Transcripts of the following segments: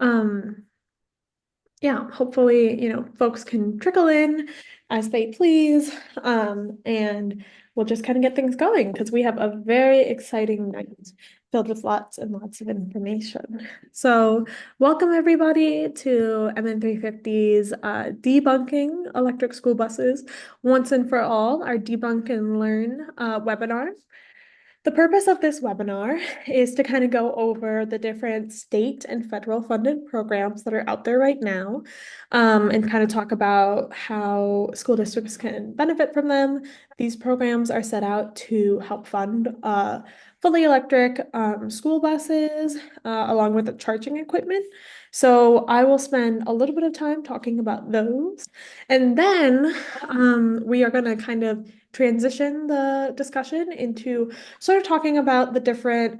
Um, yeah, hopefully, folks can trickle in as they please. And we'll just kind of get things going because we have a very exciting night filled with lots and lots of information. So, welcome everybody to MN350's Debunking Electric School Buses Once and for All, our Debunk and Learn webinar. The purpose of this webinar is to kind of go over the different state and federal funded programs that are out there right now, and kind of talk about how school districts can benefit from them. These programs are set out to help fund fully electric school buses along with the charging equipment. So I will spend a little bit of time talking about those. And then we are going to kind of transition the discussion into sort of talking about the different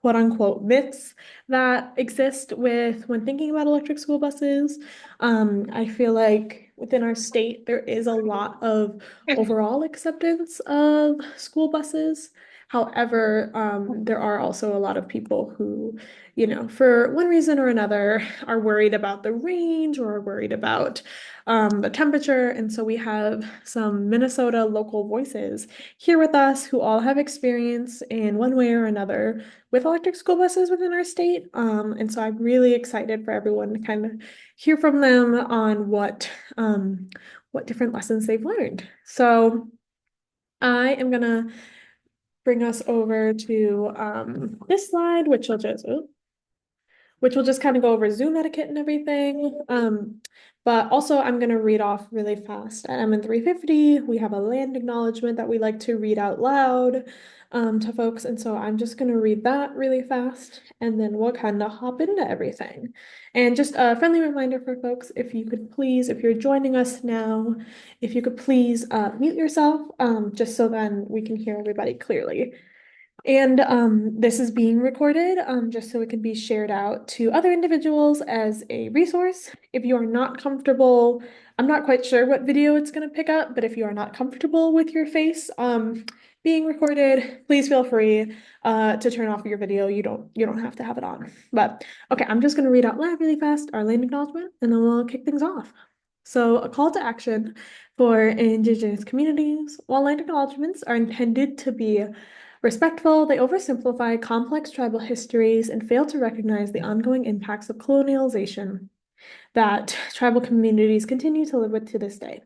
quote unquote myths that exist with when thinking about electric school buses. I feel like within our state, there is a lot of overall acceptance of school buses. However, there are also a lot of people who, for one reason or another, are worried about the range or are worried about the temperature. And so we have some Minnesota local voices here with us who all have experience in one way or another with electric school buses within our state. And so I'm really excited for everyone to kind of hear from them on what different lessons they've learned. So I am gonna bring us over to this slide, which will just kind of go over Zoom etiquette and everything. But also I'm going to read off really fast. At MN350, we have a land acknowledgement that we like to read out loud to folks. And so I'm just going to read that really fast, and then we'll kind of hop into everything. And just a friendly reminder for folks, if you could please, if you're joining us now, if you could please mute yourself, just so then we can hear everybody clearly. And this is being recorded just so it can be shared out to other individuals as a resource. If you are not comfortable, I'm not quite sure what video it's going to pick up, but if you are not comfortable with your face being recorded, please feel free to turn off your video. You don't have to have it on. But okay, I'm just going to read out loud really fast our land acknowledgement, and then we'll kick things off. So, a call to action for Indigenous communities. While land acknowledgements are intended to be respectful, they oversimplify complex tribal histories and fail to recognize the ongoing impacts of colonialization that tribal communities continue to live with to this day.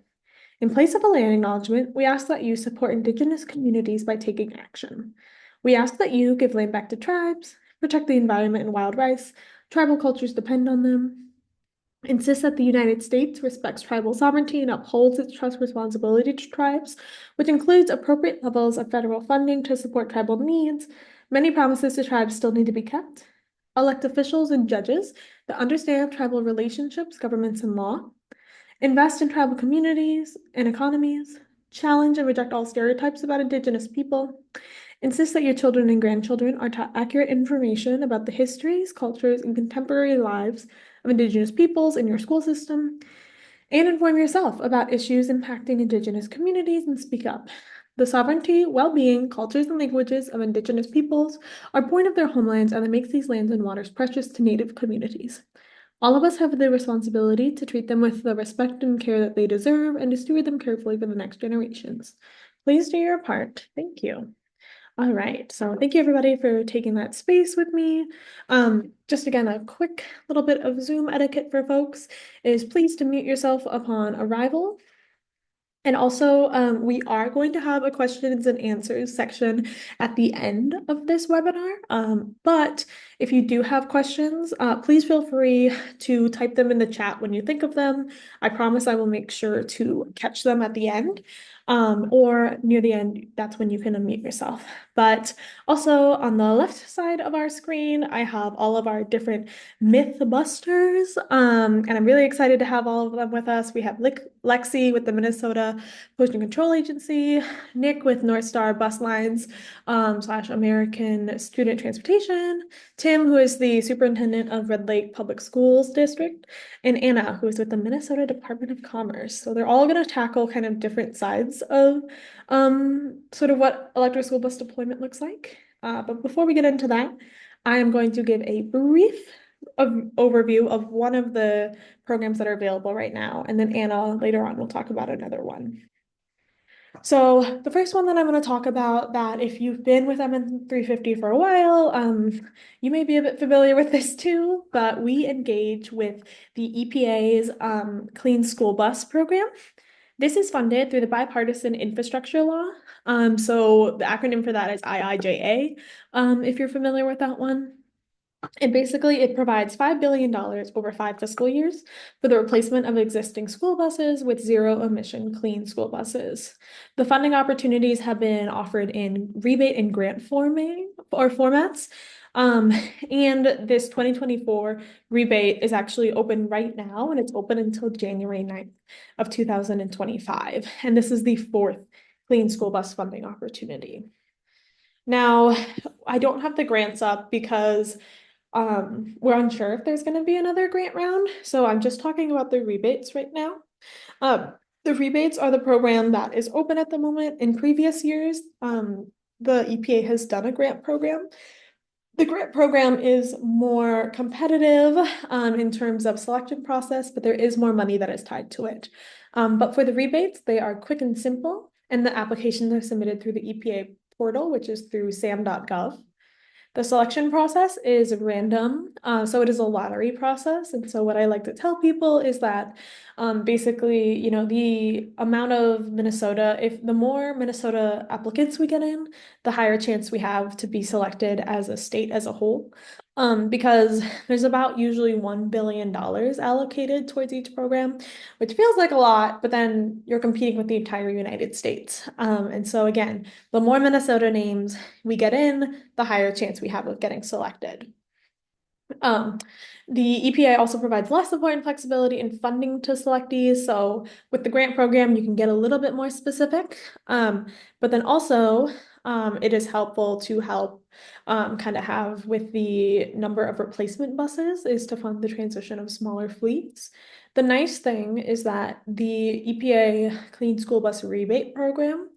In place of a land acknowledgement, we ask that you support Indigenous communities by taking action. We ask that you give land back to tribes, protect the environment and wild rice. Tribal cultures depend on them. Insist that the United States respects tribal sovereignty and upholds its trust responsibility to tribes, which includes appropriate levels of federal funding to support tribal needs. Many promises to tribes still need to be kept. Elect officials and judges that understand tribal relationships, governments, and law. Invest in tribal communities and economies. Challenge and reject all stereotypes about Indigenous people. Insist that your children and grandchildren are taught accurate information about the histories, cultures, and contemporary lives of Indigenous peoples in your school system, and inform yourself about issues impacting Indigenous communities and speak up. The sovereignty, well-being, cultures, and languages of Indigenous peoples are born of their homelands, and that makes these lands and waters precious to Native communities. All of us have the responsibility to treat them with the respect and care that they deserve and to steward them carefully for the next generations. Please do your part. Thank you. All right, so thank you everybody for taking that space with me. Just again, a quick little bit of Zoom etiquette for folks is please to mute yourself upon arrival. And also, we are going to have a questions and answers section at the end of this webinar. But if you do have questions, please feel free to type them in the chat when you think of them. I promise I will make sure to catch them at the end. Or near the end, that's when you can unmute yourself. But also on the left side of our screen, I have all of our different Mythbusters. And I'm really excited to have all of them with us. We have Lexi with the Minnesota Pollution Control Agency, Nick with Northstar Bus Lines / American Student Transportation, Tim, who is the superintendent of Red Lake Public Schools District, and Anna, who is with the Minnesota Department of Commerce. So they're all going to tackle kind of different sides of sort of what electric school bus deployment looks like. But before we get into that, I am going to give a brief overview of one of the programs that are available right now, and then Anna later on will talk about another one. So the first one that I'm going to talk about, that if you've been with MN350 for a while, you may be a bit familiar with this too, but we engage with the EPA's Clean School Bus program. This is funded through the Bipartisan Infrastructure Law. So the acronym for that is IIJA, if you're familiar with that one. And basically, it provides $5 billion over 5 fiscal years for the replacement of existing school buses with zero emission clean school buses. The funding opportunities have been offered in rebate and grant formats. And this 2024 rebate is actually open right now, and it's open until January 9th of 2025. And this is the fourth clean school bus funding opportunity. Now, I don't have the grants up because we're unsure if there's going to be another grant round, so I'm just talking about the rebates right now. The rebates are the program that is open at the moment. In previous years, the EPA has done a grant program. The grant program is more competitive in terms of selection process, but there is more money that is tied to it. But for the rebates, they are quick and simple, and the applications are submitted through the EPA portal, which is through sam.gov. The selection process is random, so it is a lottery process. And so what I like to tell people is that basically, the amount of Minnesota, if the more Minnesota applicants we get in, the higher chance we have to be selected as a state as a whole. Because there's about usually $1 billion allocated towards each program, which feels like a lot, but then you're competing with the entire United States. And so again, the more Minnesota names we get in, the higher chance we have of getting selected. The EPA also provides less support and flexibility in funding to selectees. So with the grant program, you can get a little bit more specific. But then also, it is helpful to help kind of have with the number of replacement buses is to fund the transition of smaller fleets. The nice thing is that the EPA Clean School Bus Rebate Program,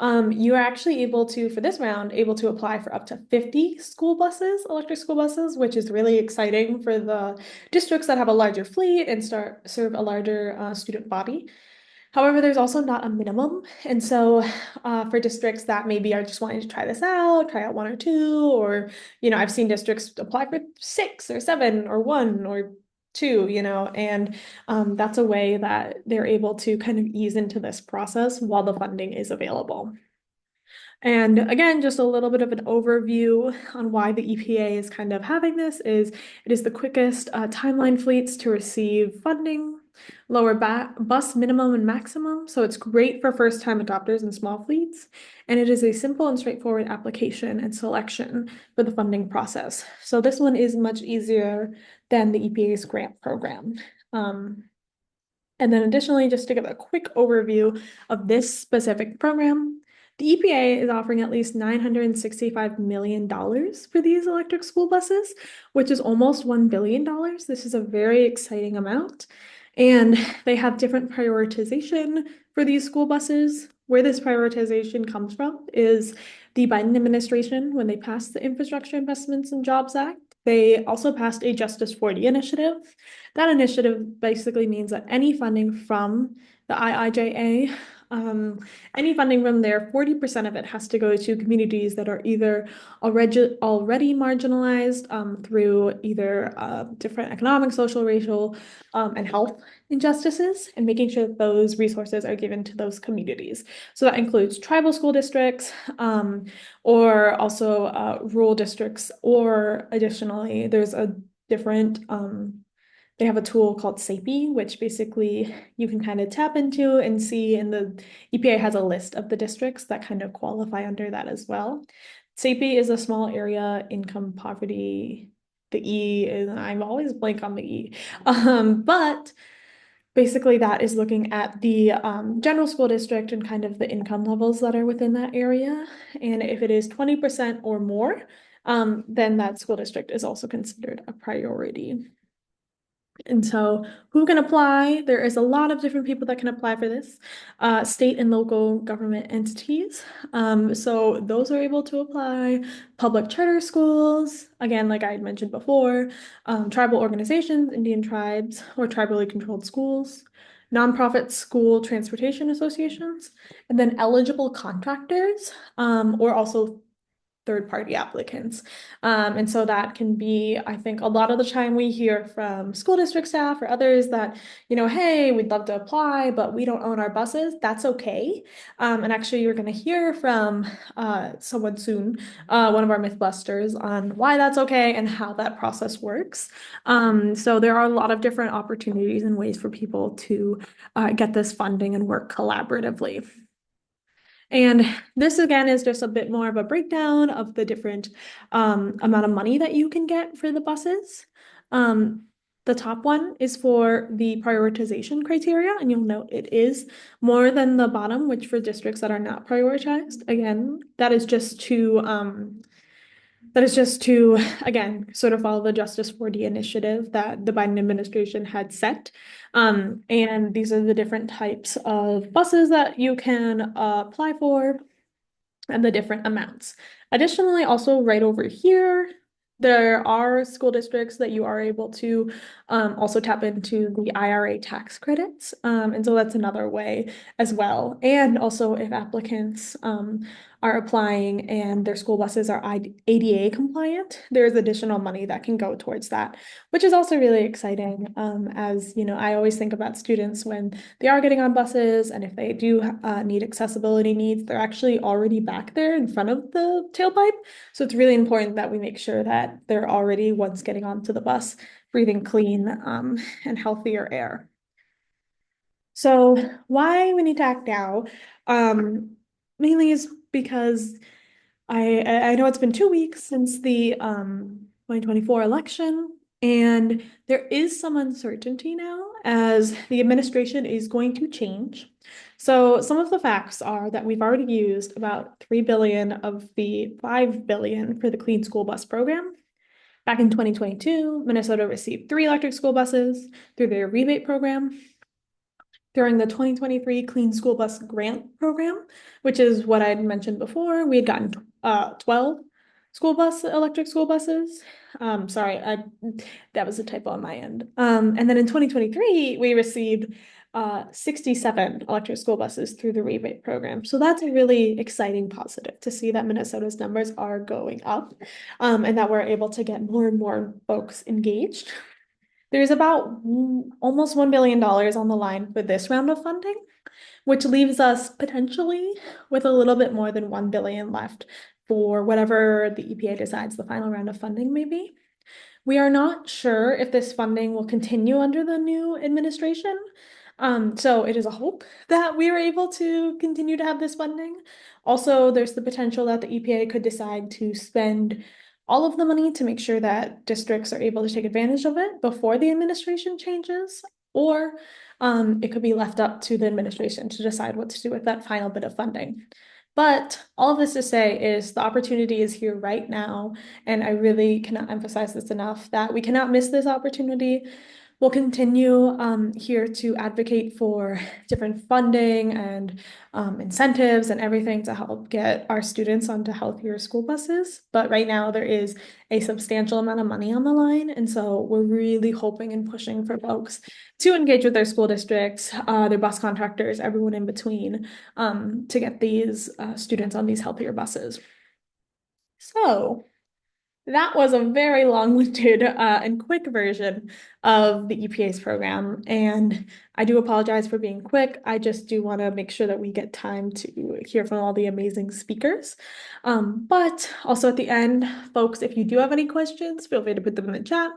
you are actually able to, for this round, able to apply for up to 50 school buses, electric school buses, which is really exciting for the districts that have a larger fleet and serve a larger student body. However, there's also not a minimum. And so for districts that maybe are just wanting to try this out, try out one or two, or, I've seen districts apply for 6 or 7 or 1 or 2, and that's a way that they're able to kind of ease into this process while the funding is available. And again, just a little bit of an overview on why the EPA is kind of having this is it is the quickest timeline fleets to receive funding, lower bus minimum and maximum. So it's great for first-time adopters and small fleets. And it is a simple and straightforward application and selection for the funding process. So this one is much easier than the EPA's grant program. And then additionally, just to give a quick overview of this specific program, the EPA is offering at least $965 million for these electric school buses, which is almost $1 billion. This is a very exciting amount. And they have different prioritization for these school buses. Where this prioritization comes from is the Biden administration, when they passed the Infrastructure Investments and Jobs Act, they also passed a Justice 40 initiative. That initiative basically means that any funding from the IIJA, any funding from there, 40% of it has to go to communities that are either already marginalized through either different economic, social, racial, and health injustices, and making sure that those resources are given to those communities. So that includes tribal school districts, or also rural districts, or additionally, there's a different they have a tool called SAPI, which basically you can kind of tap into and see, and the EPA has a list of the districts that kind of qualify under that as well. SAPI is a small area income poverty. The E, and I'm always blank on the E. But basically that is looking at the general school district and kind of the income levels that are within that area. And if it is 20% or more, then that school district is also considered a priority. And so who can apply? There is a lot of different people that can apply for this. State and local government entities. So those are able to apply. Public charter schools, again, like I had mentioned before, tribal organizations, Indian tribes, or tribally controlled schools, nonprofit school transportation associations, and then eligible contractors, or also third-party applicants. And so that can be, I think, a lot of the time we hear from school district staff or others that, hey, we'd love to apply, but we don't own our buses. That's okay. And actually, you're going to hear from someone soon, one of our Mythbusters, on why that's okay and how that process works. So there are a lot of different opportunities and ways for people to get this funding and work collaboratively. And this again is just a bit more of a breakdown of the different amount of money that you can get for the buses. The top one is for the prioritization criteria, and you'll note it is more than the bottom, which for districts that are not prioritized. Again, that is just to, again, sort of follow the Justice 4D initiative that the Biden administration had set. And these are the different types of buses that you can apply for and the different amounts. Additionally, also right over here, there are school districts that you are able to also tap into the IRA tax credits. And so that's another way as well. And also if applicants are applying and their school buses are ADA compliant, there's additional money that can go towards that, which is also really exciting. As you know, I always think about students when they are getting on buses, and if they do need accessibility needs, they're actually already back there in front of the tailpipe. So it's really important that we make sure that they're already, once getting onto the bus, breathing clean and healthier air. So why we need to act now, mainly is because I know it's been 2 weeks since the 2024 election, and there is some uncertainty now as the administration is going to change. So some of the facts are that we've already used about 3 billion of the 5 billion for the Clean School Bus Program. Back in 2022, Minnesota received 3 electric school buses through their rebate program. During the 2023 Clean School Bus Grant Program, which is what I had mentioned before, we had gotten 12 electric school buses. Sorry, that was a typo on my end. And then in 2023, we received 67 electric school buses through the rebate program. So that's a really exciting positive to see that Minnesota's numbers are going up, and that we're able to get more and more folks engaged. There's about almost $1 billion on the line for this round of funding, which leaves us potentially with a little bit more than 1 billion left for whatever the EPA decides the final round of funding may be. We are not sure if this funding will continue under the new administration. So it is a hope that we are able to continue to have this funding. Also, there's the potential that the EPA could decide to spend all of the money to make sure that districts are able to take advantage of it before the administration changes, or it could be left up to the administration to decide what to do with that final bit of funding. But all of this to say is the opportunity is here right now, and I really cannot emphasize this enough that we cannot miss this opportunity. We'll continue here to advocate for different funding and incentives and everything to help get our students onto healthier school buses. But right now there is a substantial amount of money on the line. And so we're really hoping and pushing for folks to engage with their school districts, their bus contractors, everyone in between, to get these students on these healthier buses. So that was a very long-winded and quick version of the EPA's program, and I do apologize for being quick. I just do want to make sure that we get time to hear from all the amazing speakers. But also at the end, folks, if you do have any questions, feel free to put them in the chat,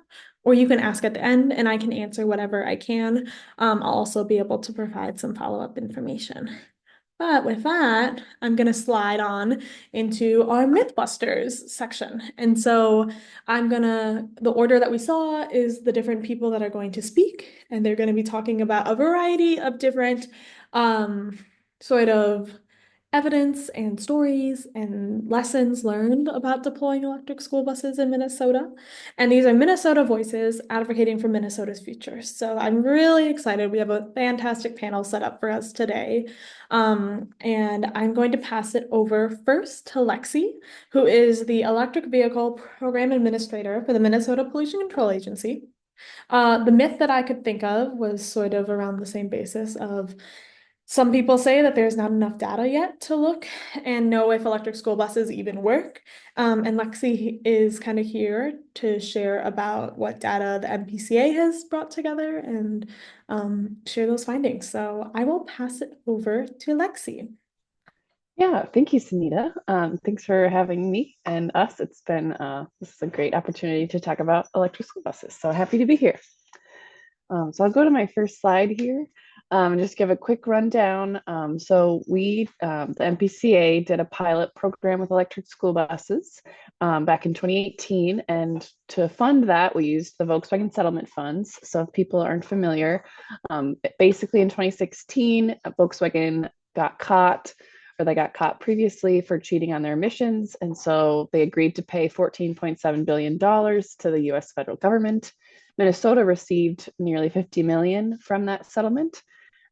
or you can ask at the end, and I can answer whatever I can. I'll also be able to provide some follow-up information. But with that, I'm going to slide on into our Mythbusters section. And so the order that we saw is the different people that are going to speak, and they're going to be talking about a variety of different sort of evidence and stories and lessons learned about deploying electric school buses in Minnesota. And these are Minnesota voices advocating for Minnesota's future. So I'm really excited. We have a fantastic panel set up for us today. And I'm going to pass it over first to Lexi, who is the Electric Vehicle Program Administrator for the Minnesota Pollution Control Agency. The myth that I could think of was sort of around the same basis of some people say that there's not enough data yet to look and know if electric school buses even work. And Lexi is kind of here to share about what data the MPCA has brought together and share those findings. So I will pass it over to Lexi. Yeah, thank you, Sunita. Thanks for having me and us. It's been this is a great opportunity to talk about electric school buses. So happy to be here. So I'll go to my first slide here and just give a quick rundown. The MPCA did a pilot program with electric school buses back in 2018. And to fund that, we used the Volkswagen settlement funds. So if people aren't familiar, basically in 2016, Volkswagen got caught, or they got caught previously for cheating on their emissions. And so they agreed to pay $14.7 billion to the US federal government. Minnesota received nearly 50 million from that settlement.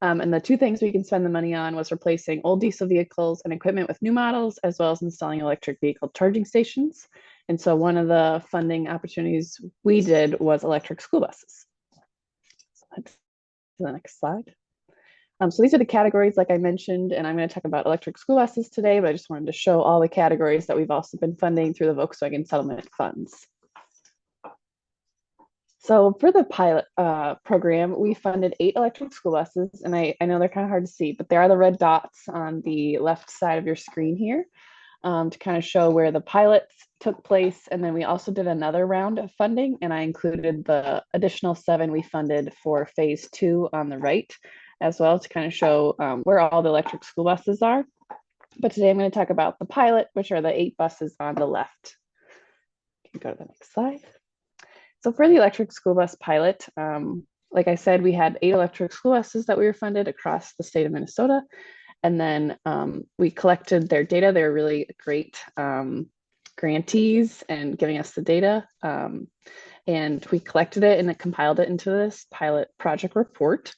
And the two things we can spend the money on was replacing old diesel vehicles and equipment with new models, as well as installing electric vehicle charging stations. And so one of the funding opportunities we did was electric school buses. So let's to the next slide. So these are the categories, like I mentioned, and I'm going to talk about electric school buses today, but I just wanted to show all the categories that we've also been funding through the Volkswagen settlement funds. So for the pilot program, we funded 8 electric school buses, and I know they're kind of hard to see, but they are the red dots on the left side of your screen here to kind of show where the pilots took place. And then we also did another round of funding, and I included the additional 7 we funded for phase 2 on the right as well to kind of show where all the electric school buses are. But today I'm going to talk about the pilot, which are the 8 buses on the left. You can go to the next slide. So for the electric school bus pilot, like I said, we had 8 electric school buses that we were funded across the state of Minnesota. And then we collected their data. They were really great grantees and giving us the data. And we collected it and it compiled it into this pilot project report.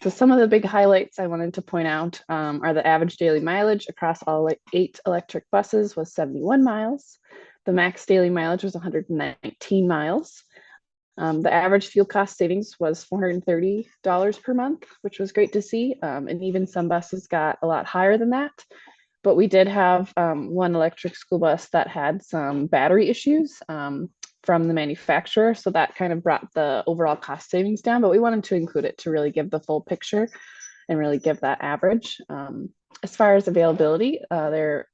So some of the big highlights I wanted to point out are the average daily mileage across all 8 electric buses was 71 miles. The max daily mileage was 119 miles. The average fuel cost savings was $430 per month, which was great to see. And even some buses got a lot higher than that. But we did have one electric school bus that had some battery issues from the manufacturer. So that kind of brought the overall cost savings down, but we wanted to include it to really give the full picture and really give that average. As far as availability, they're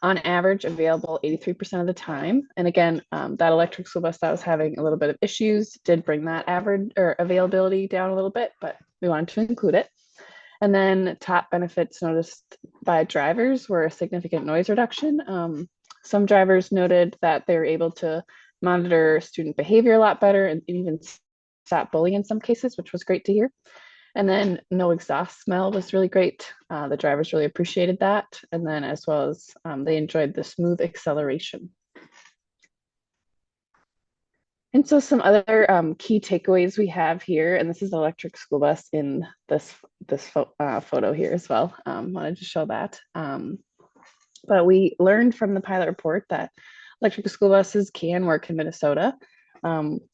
on average available 83% of the time. And again, that electric school bus that was having a little bit of issues did bring that average or availability down a little bit, but we wanted to include it. And then top benefits noticed by drivers were a significant noise reduction. Some drivers noted that they were able to monitor student behavior a lot better and even stop bullying in some cases, which was great to hear. And then no exhaust smell was really great. The drivers really appreciated that. And then as well as they enjoyed the smooth acceleration. And so some other key takeaways we have here, and this is the electric school bus in this photo here as well. Wanted to show that. But we learned from the pilot report that electric school buses can work in Minnesota.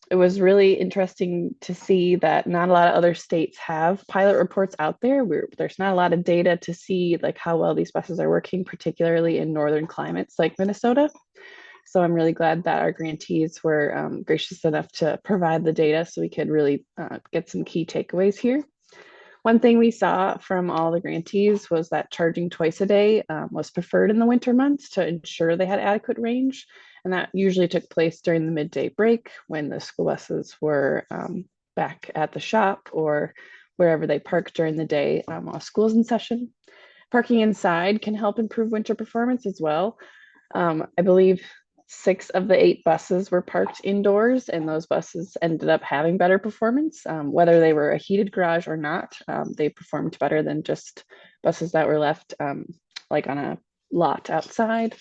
It was really interesting to see that not a lot of other states have pilot reports out there. There's not a lot of data to see like how well these buses are working, particularly in northern climates like Minnesota. So I'm really glad that our grantees were gracious enough to provide the data so we could really get some key takeaways here. One thing we saw from all the grantees was that charging twice a day was preferred in the winter months to ensure they had adequate range. And that usually took place during the midday break when the school buses were back at the shop or wherever they parked during the day while school's in session. Parking inside can help improve winter performance as well. I believe 6 of the 8 buses were parked indoors, and those buses ended up having better performance. Whether they were a heated garage or not, they performed better than just buses that were left like on a lot outside.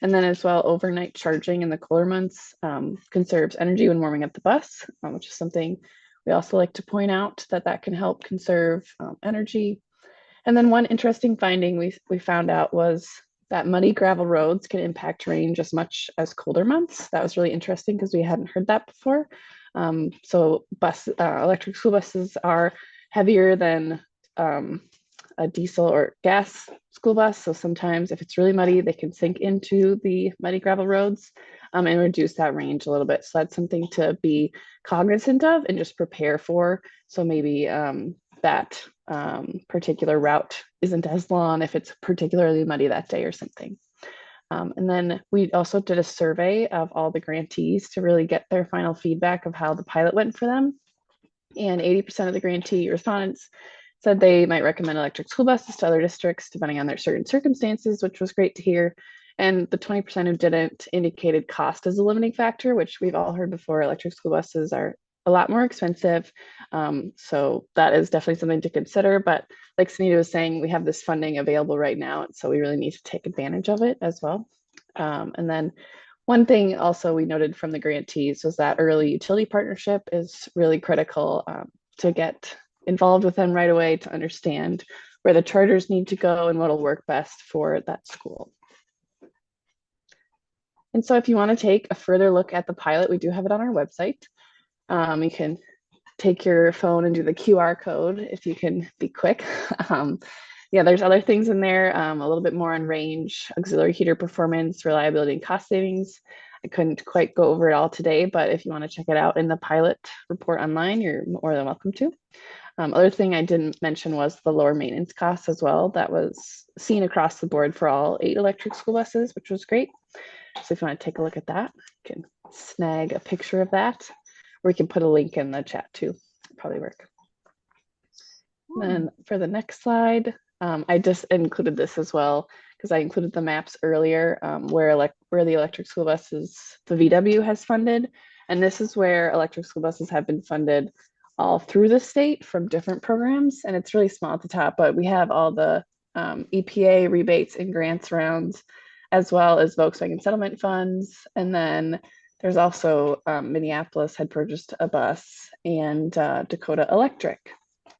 And then as well, overnight charging in the cooler months conserves energy when warming up the bus, which is something we also like to point out that that can help conserve energy. And then one interesting finding we found out was that muddy gravel roads can impact range as much as colder months. That was really interesting because we hadn't heard that before. So electric school buses are heavier than a diesel or gas school bus. So sometimes if it's really muddy, they can sink into the muddy gravel roads and reduce that range a little bit. So that's something to be cognizant of and just prepare for. So maybe that particular route isn't as long if it's particularly muddy that day or something. And then we also did a survey of all the grantees to really get their final feedback of how the pilot went for them. And 80% of the grantee respondents said they might recommend electric school buses to other districts depending on their certain circumstances, which was great to hear. And the 20% who didn't indicated cost as a limiting factor, which we've all heard before. Electric school buses are a lot more expensive. So that is definitely something to consider. But like Sunita was saying, we have this funding available right now. So we really need to take advantage of it as well. And then one thing also we noted from the grantees was that early utility partnership is really critical to get involved with them right away to understand where the charters need to go and what'll work best for that school. And so if you want to take a further look at the pilot, we do have it on our website. You can take your phone and do the QR code if you can be quick. Yeah, there's other things in there, a little bit more on range, auxiliary heater performance, reliability, and cost savings. I couldn't quite go over it all today, but if you want to check it out in the pilot report online, you're more than welcome to. Other thing I didn't mention was the lower maintenance costs as well. That was seen across the board for all 8 electric school buses, which was great. So if you want to take a look at that, you can snag a picture of that, or we can put a link in the chat too. It'll probably work. Then for the next slide, I just included this as well because I included the maps earlier where the electric school buses, the VW has funded. And this is where electric school buses have been funded all through the state from different programs. And it's really small at the top, but we have all the EPA rebates and grants rounds, as well as Volkswagen settlement funds. And then there's also Minneapolis had purchased a bus and Dakota Electric.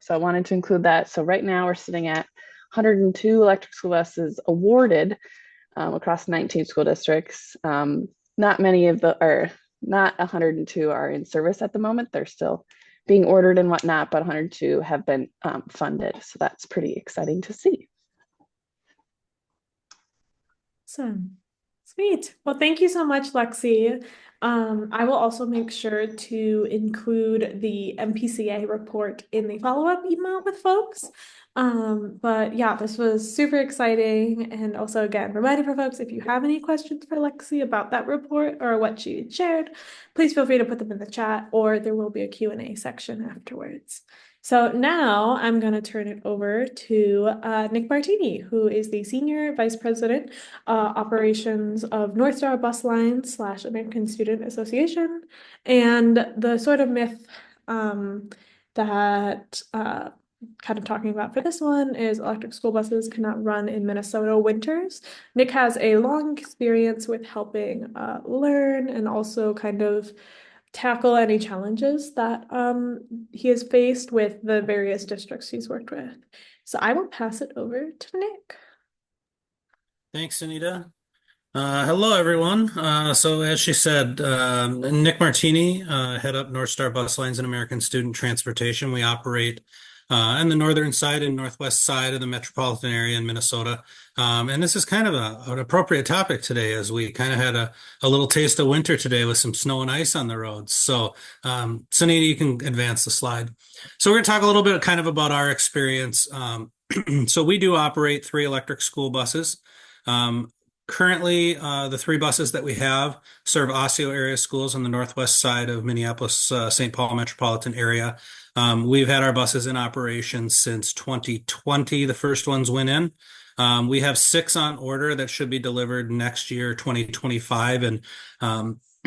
So I wanted to include that. So right now we're sitting at 102 electric school buses awarded across 19 school districts. Not many of the, or not 102 are in service at the moment. They're still being ordered and whatnot, but 102 have been funded. So that's pretty exciting to see. Awesome. Sweet. Well, thank you so much, Lexi. I will also make sure to include the MPCA report in the follow-up email with folks. But yeah, this was super exciting. And also, again, reminding for folks, if you have any questions for Lexi about that report or what she shared, please feel free to put them in the chat, or there will be a Q&A section afterwards. So now I'm going to turn it over to Nick Martini, who is the Senior Vice President, Operations of Northstar Bus Lines / American Student Association. And the sort of myth that kind of talking about for this one is electric school buses cannot run in Minnesota winters. Nick has a long experience with helping learn and also kind of tackle any challenges that he has faced with the various districts he's worked with. So I will pass it over to Nick. Thanks, Anita. Hello, everyone. So as she said, Nick Martini, head up Northstar Bus Lines and American Student Transportation. We operate on the northern side and northwest side of the metropolitan area in Minnesota. And this is kind of an appropriate topic today, as we kind of had a little taste of winter today with some snow and ice on the roads. So Sunita, you can advance the slide. So we're going to talk a little bit kind of about our experience. So we do operate 3 electric school buses. Currently, the 3 buses that we have serve Osseo area schools on the northwest side of Minneapolis, St. Paul metropolitan area. We've had our buses in operation since 2020. The first ones went in. We have 6 on order that should be delivered next year, 2025. And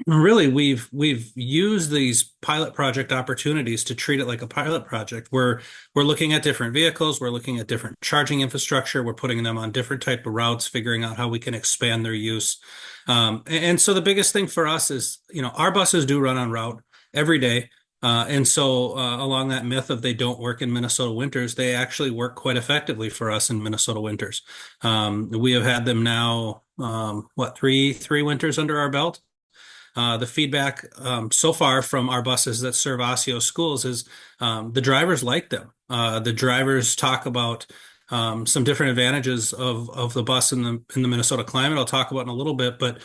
Really, we've used these pilot project opportunities to treat it like a pilot project. We're looking at different vehicles, we're looking at different charging infrastructure, we're putting them on different type of routes, figuring out how we can expand their use. And so the biggest thing for us is, our buses do run on route every day. And so along that myth of they don't work in Minnesota winters, they actually work quite effectively for us in Minnesota winters. We have had them now, three winters under our belt. The feedback so far from our buses that serve Osseo schools is the drivers like them. The drivers talk about some different advantages of the bus in the Minnesota climate. I'll talk about in a little bit, but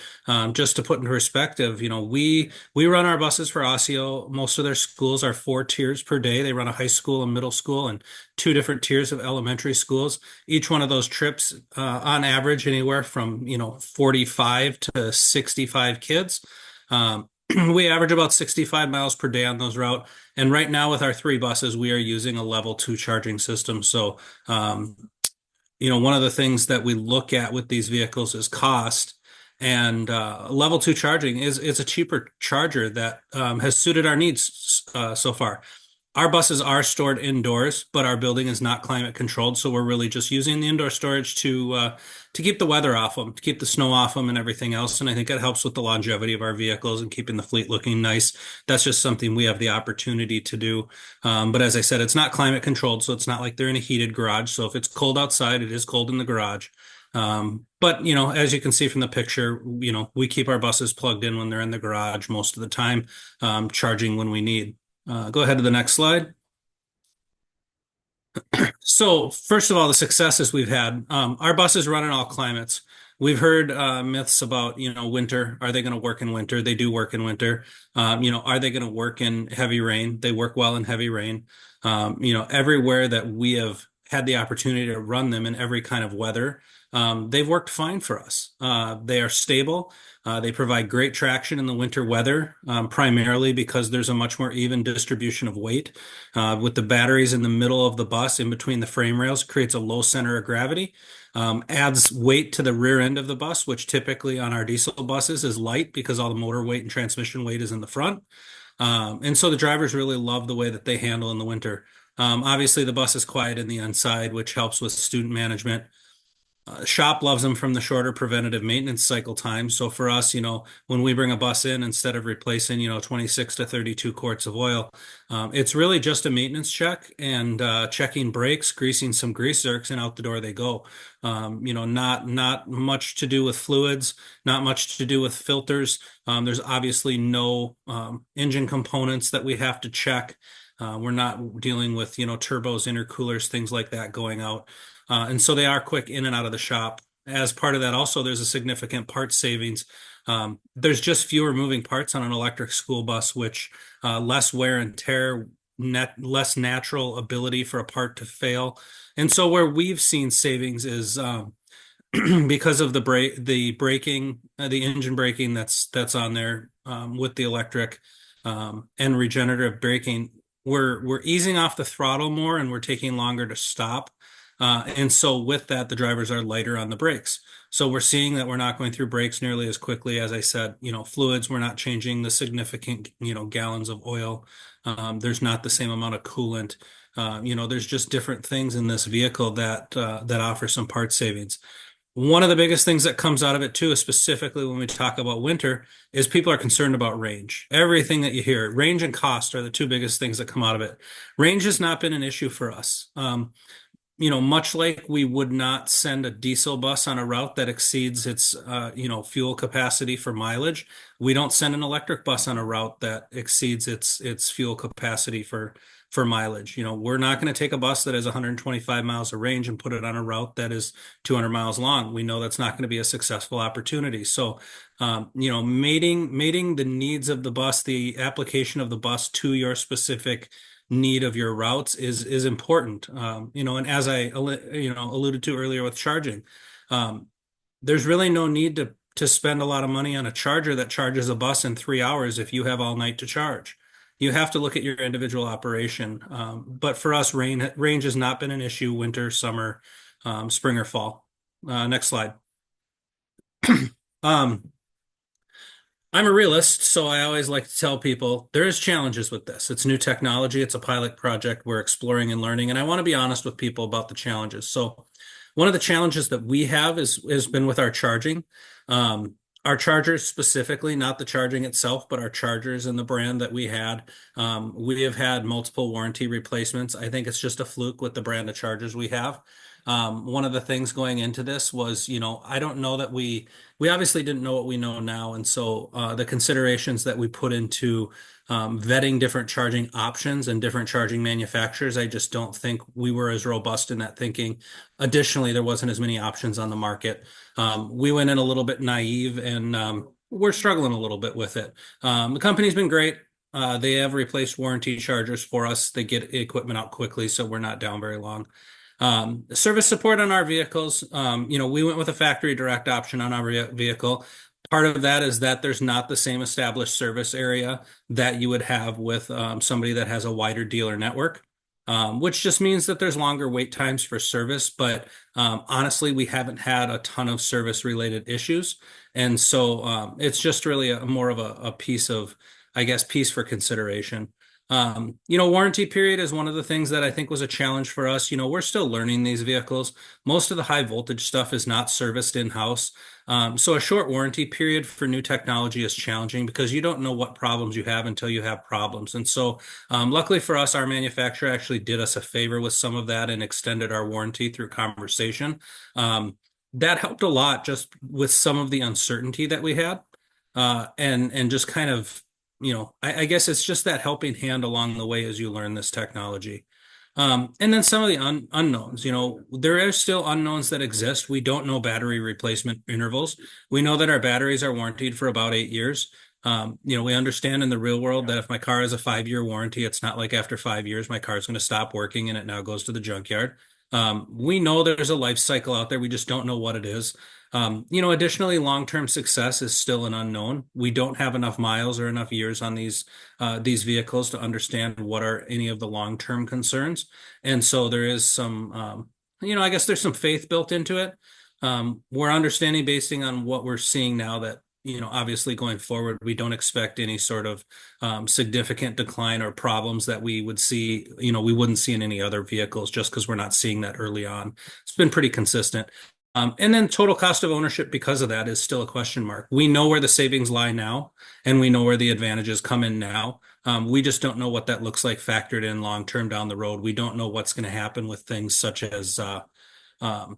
just to put in perspective, we run our buses for Osseo. Most of their schools are 4 tiers per day. They run a high school and middle school and 2 different tiers of elementary schools. Each one of those trips, on average, anywhere from 45 to 65 kids. Um, we average about 65 miles per day on those route. And right now with our 3 buses, we are using a level 2 charging system. So, one of the things that we look at with these vehicles is cost. And level 2 charging is a cheaper charger that has suited our needs so far. Our buses are stored indoors, but our building is not climate controlled, so we're really just using the indoor storage to keep the weather off them, to keep the snow off them, and everything else. And I think it helps with the longevity of our vehicles and keeping the fleet looking nice. That's just something we have the opportunity to do. But as I said, it's not climate controlled, so it's not like they're in a heated garage. So if it's cold outside, it is cold in the garage. But as you can see from the picture, we keep our buses plugged in when they're in the garage most of the time, charging when we need. Go ahead to the next slide. So, first of all, the successes we've had. Our buses run in all climates. We've heard myths about, winter. Are they going to work in winter? They do work in winter. Are they going to work in heavy rain? They work well in heavy rain. Everywhere that we have had the opportunity to run them in every kind of weather, they've worked fine for us. They are stable. They provide great traction in the winter weather, primarily because there's a much more even distribution of weight. With the batteries in the middle of the bus, in between the frame rails, creates a low center of gravity, adds weight to the rear end of the bus, which typically on our diesel buses is light because all the motor weight and transmission weight is in the front. And so the drivers really love the way that they handle in the winter. Obviously, the bus is quiet in the inside, which helps with student management. Shop loves them from the shorter preventative maintenance cycle time. So for us, when we bring a bus in, instead of replacing, 26 to 32 quarts of oil, it's really just a maintenance check and checking brakes, greasing some grease zerks, and out the door they go. Not much to do with fluids, not much to do with filters. There's obviously no engine components that we have to check. We're not dealing with, turbos, intercoolers, things like that going out. And so they are quick in and out of the shop. As part of that, also, there's a significant parts savings. There's just fewer moving parts on an electric school bus, which less wear and tear, less natural ability for a part to fail. And so where we've seen savings is because of the braking, the engine braking that's on there with the electric and regenerative braking. We're easing off the throttle more and we're taking longer to stop. And so with that, the drivers are lighter on the brakes. So we're seeing that we're not going through brakes nearly as quickly. As I said, fluids, we're not changing the significant, gallons of oil. There's not the same amount of coolant. There's just different things in this vehicle that offer some part savings. One of the biggest things that comes out of it too, specifically when we talk about winter, is people are concerned about range. Everything that you hear, range and cost are the 2 biggest things that come out of it. Range has not been an issue for us. Much like we would not send a diesel bus on a route that exceeds its, fuel capacity for mileage, we don't send an electric bus on a route that exceeds its fuel capacity for mileage. We're not going to take a bus that has 125 miles of range and put it on a route that is 200 miles long. We know that's not going to be a successful opportunity. So, mating the needs of the bus, the application of the bus to your specific need of your routes is important. And as I alluded to earlier with charging, there's really no need to spend a lot of money on a charger that charges a bus in 3 hours if you have all night to charge. You have to look at your individual operation. But for us, range has not been an issue winter, summer, spring, or fall. Next slide. I'm a realist, so I always like to tell people there is challenges with this. It's new technology, it's a pilot project. We're exploring and learning, and I want to be honest with people about the challenges. So, one of the challenges that we have is has been with our charging. Um, our chargers specifically, not the charging itself, but our chargers and the brand that we had. We have had multiple warranty replacements. I think it's just a fluke with the brand of chargers we have. One of the things going into this was, I don't know that we obviously didn't know what we know now. And so the considerations that we put into vetting different charging options and different charging manufacturers, I just don't think we were as robust in that thinking. Additionally, there wasn't as many options on the market. We went in a little bit naive and we're struggling a little bit with it. The company's been great. They have replaced warranty chargers for us. They get equipment out quickly, so we're not down very long. Service support on our vehicles. We went with a factory direct option on our vehicle. Part of that is that there's not the same established service area that you would have with somebody that has a wider dealer network, which just means that there's longer wait times for service. But honestly, we haven't had a ton of service related issues. And so it's just really more of a piece of, I guess, piece for consideration. Warranty period is one of the things that I think was a challenge for us. We're still learning these vehicles. Most of the high voltage stuff is not serviced in-house. So a short warranty period for new technology is challenging because you don't know what problems you have until you have problems. And so, luckily for us, our manufacturer actually did us a favor with some of that and extended our warranty through conversation. That helped a lot just with some of the uncertainty that we had. And just kind of I guess it's just that helping hand along the way as you learn this technology. And then some of the unknowns, there are still unknowns that exist. We don't know battery replacement intervals. We know that our batteries are warranted for about 8 years. We understand in the real world that if my car has a 5-year warranty, it's not like after 5 years, my car is going to stop working and it now goes to the junkyard. We know there's a life cycle out there. We just don't know what it is. Additionally, long-term success is still an unknown. We don't have enough miles or enough years on these vehicles to understand what are any of the long-term concerns. And so there is some, I guess there's some faith built into it. We're understanding basing on what we're seeing now that, obviously going forward, we don't expect any sort of significant decline or problems that we would see, we wouldn't see in any other vehicles just because we're not seeing that early on. It's been pretty consistent. And then total cost of ownership because of that is still a question mark. We know where the savings lie now, and we know where the advantages come in now. We just don't know what that looks like factored in long term down the road. We don't know what's going to happen with things such as um,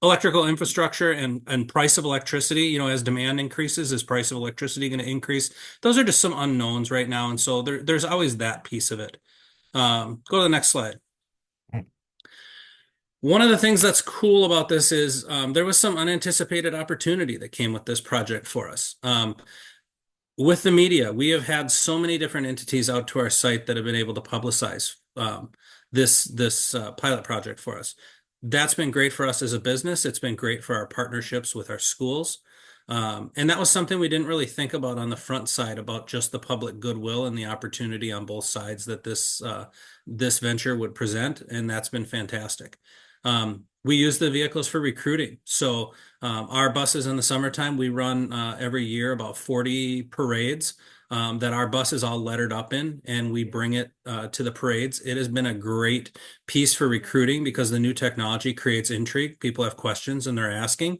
electrical infrastructure and price of electricity. As demand increases, is price of electricity going to increase? Those are just some unknowns right now, and so there's always that piece of it. Go to the next slide. One of the things that's cool about this is there was some unanticipated opportunity that came with this project for us. With the media, we have had so many different entities out to our site that have been able to publicize this pilot project for us. That's been great for us as a business. It's been great for our partnerships with our schools. And that was something we didn't really think about on the front side about just the public goodwill and the opportunity on both sides that this venture would present. And that's been fantastic. We use the vehicles for recruiting. So our buses in the summertime, we run every year about 40 parades that our bus is all lettered up in, and we bring it to the parades. It has been a great piece for recruiting because the new technology creates intrigue. People have questions and they're asking.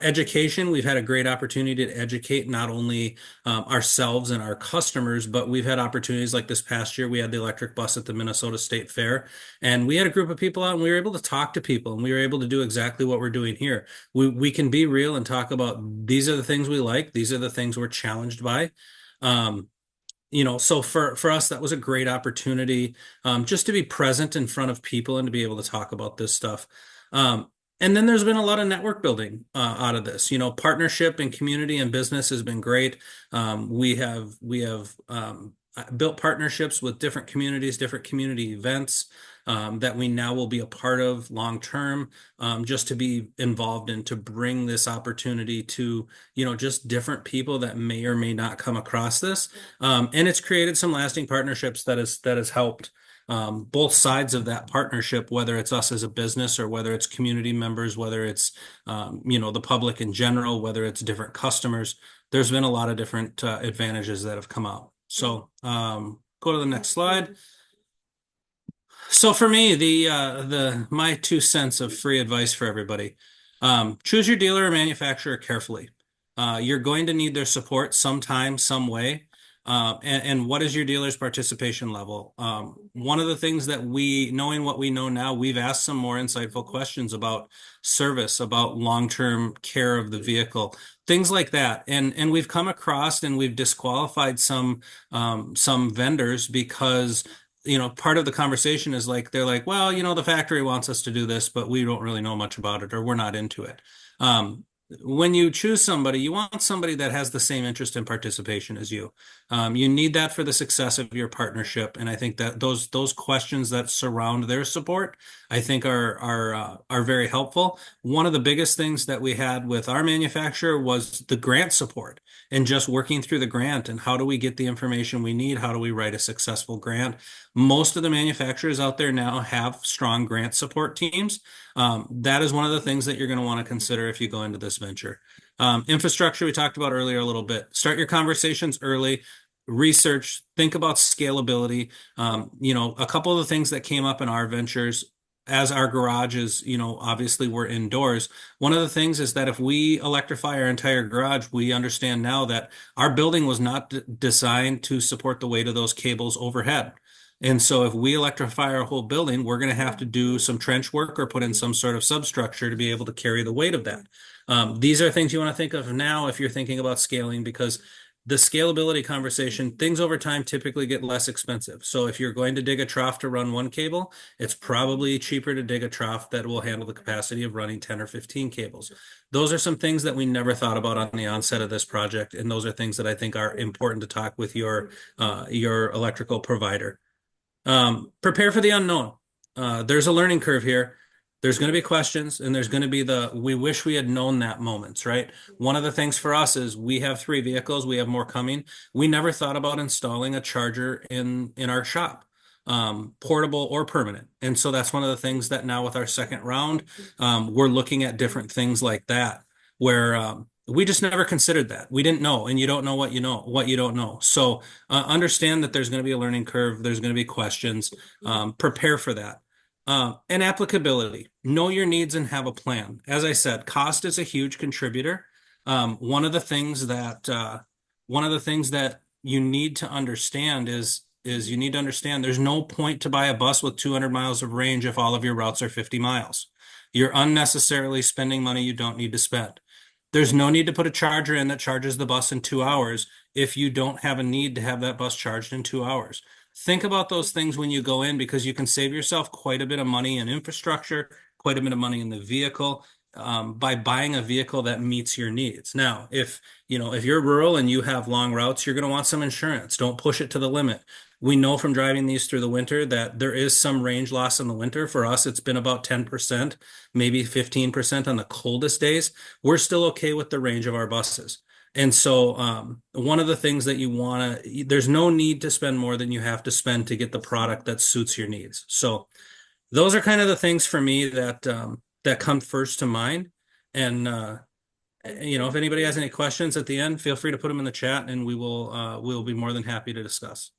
Education, we've had a great opportunity to educate not only ourselves and our customers, but we've had opportunities like this past year. We had the electric bus at the Minnesota State Fair, and we had a group of people out and we were able to talk to people and we were able to do exactly what we're doing here. We can be real and talk about these are the things we like. These are the things we're challenged by. So for us, that was a great opportunity just to be present in front of people and to be able to talk about this stuff. And then there's been a lot of network building out of this. Partnership and community and business has been great. We have built partnerships with different communities, different community events that we now will be a part of long term, just to be involved and to bring this opportunity to just different people that may or may not come across this. And it's created some lasting partnerships that has helped. both sides of that partnership, whether it's us as a business or whether it's community members, whether it's the public in general, whether it's different customers. There's been a lot of different advantages that have come out. So go to the next slide. So for me, the my 2 cents of free advice for everybody. Choose your dealer or manufacturer carefully. You're going to need their support sometime, some way. And what is your dealer's participation level? One of the things that knowing what we know now, we've asked some more insightful questions about service, about long-term care of the vehicle, things like that. And we've come across and we've disqualified some vendors because part of the conversation is like, they're like, well, the factory wants us to do this, but we don't really know much about it or we're not into it. When you choose somebody, you want somebody that has the same interest and participation as you. You need that for the success of your partnership. And I think that those questions that surround their support, I think are very helpful. One of the biggest things that we had with our manufacturer was the grant support and just working through the grant and how do we get the information we need? How do we write a successful grant? Most of the manufacturers out there now have strong grant support teams. That is one of the things that you're going to want to consider if you go into this venture. Infrastructure, we talked about earlier a little bit. Start your conversations early. Research, think about scalability. A couple of the things that came up in our ventures as our garages, obviously we're indoors. One of the things is that if we electrify our entire garage, we understand now that our building was not designed to support the weight of those cables overhead. And so if we electrify our whole building, we're going to have to do some trench work or put in some sort of substructure to be able to carry the weight of that. These are things you want to think of now if you're thinking about scaling, because the scalability conversation, things over time typically get less expensive. So if you're going to dig a trough to run one cable, it's probably cheaper to dig a trough that will handle the capacity of running 10 or 15 cables. Those are some things that we never thought about on the onset of this project. And those are things that I think are important to talk with your electrical provider. Prepare for the unknown. There's a learning curve here. There's going to be questions and there's going to be we wish we had known that moments, right? One of the things for us is we have 3 vehicles. We have more coming. We never thought about installing a charger in our shop, portable or permanent. And so that's one of the things that now with our second round, we're looking at different things like that, where, we just never considered that. We didn't know, and you don't know what you don't know. So understand that there's going to be a learning curve. There's going to be questions. Prepare for that. And applicability. Know your needs and have a plan. As I said, cost is a huge contributor. One of the things that you need to understand is you need to understand there's no point to buy a bus with 200 miles of range if all of your routes are 50 miles. You're unnecessarily spending money you don't need to spend. There's no need to put a charger in that charges the bus in 2 hours if you don't have a need to have that bus charged in 2 hours. Think about those things when you go in because you can save yourself quite a bit of money in infrastructure, quite a bit of money in the vehicle, by buying a vehicle that meets your needs. Now, if you're rural and you have long routes, you're going to want some insurance. Don't push it to the limit. We know from driving these through the winter that there is some range loss in the winter. For us, it's been about 10%, maybe 15% on the coldest days. We're still okay with the range of our buses. And so one of the things that there's no need to spend more than you have to spend to get the product that suits your needs. So those are kind of the things for me that come first to mind. And if anybody has any questions at the end, feel free to put them in the chat and we'll be more than happy to discuss.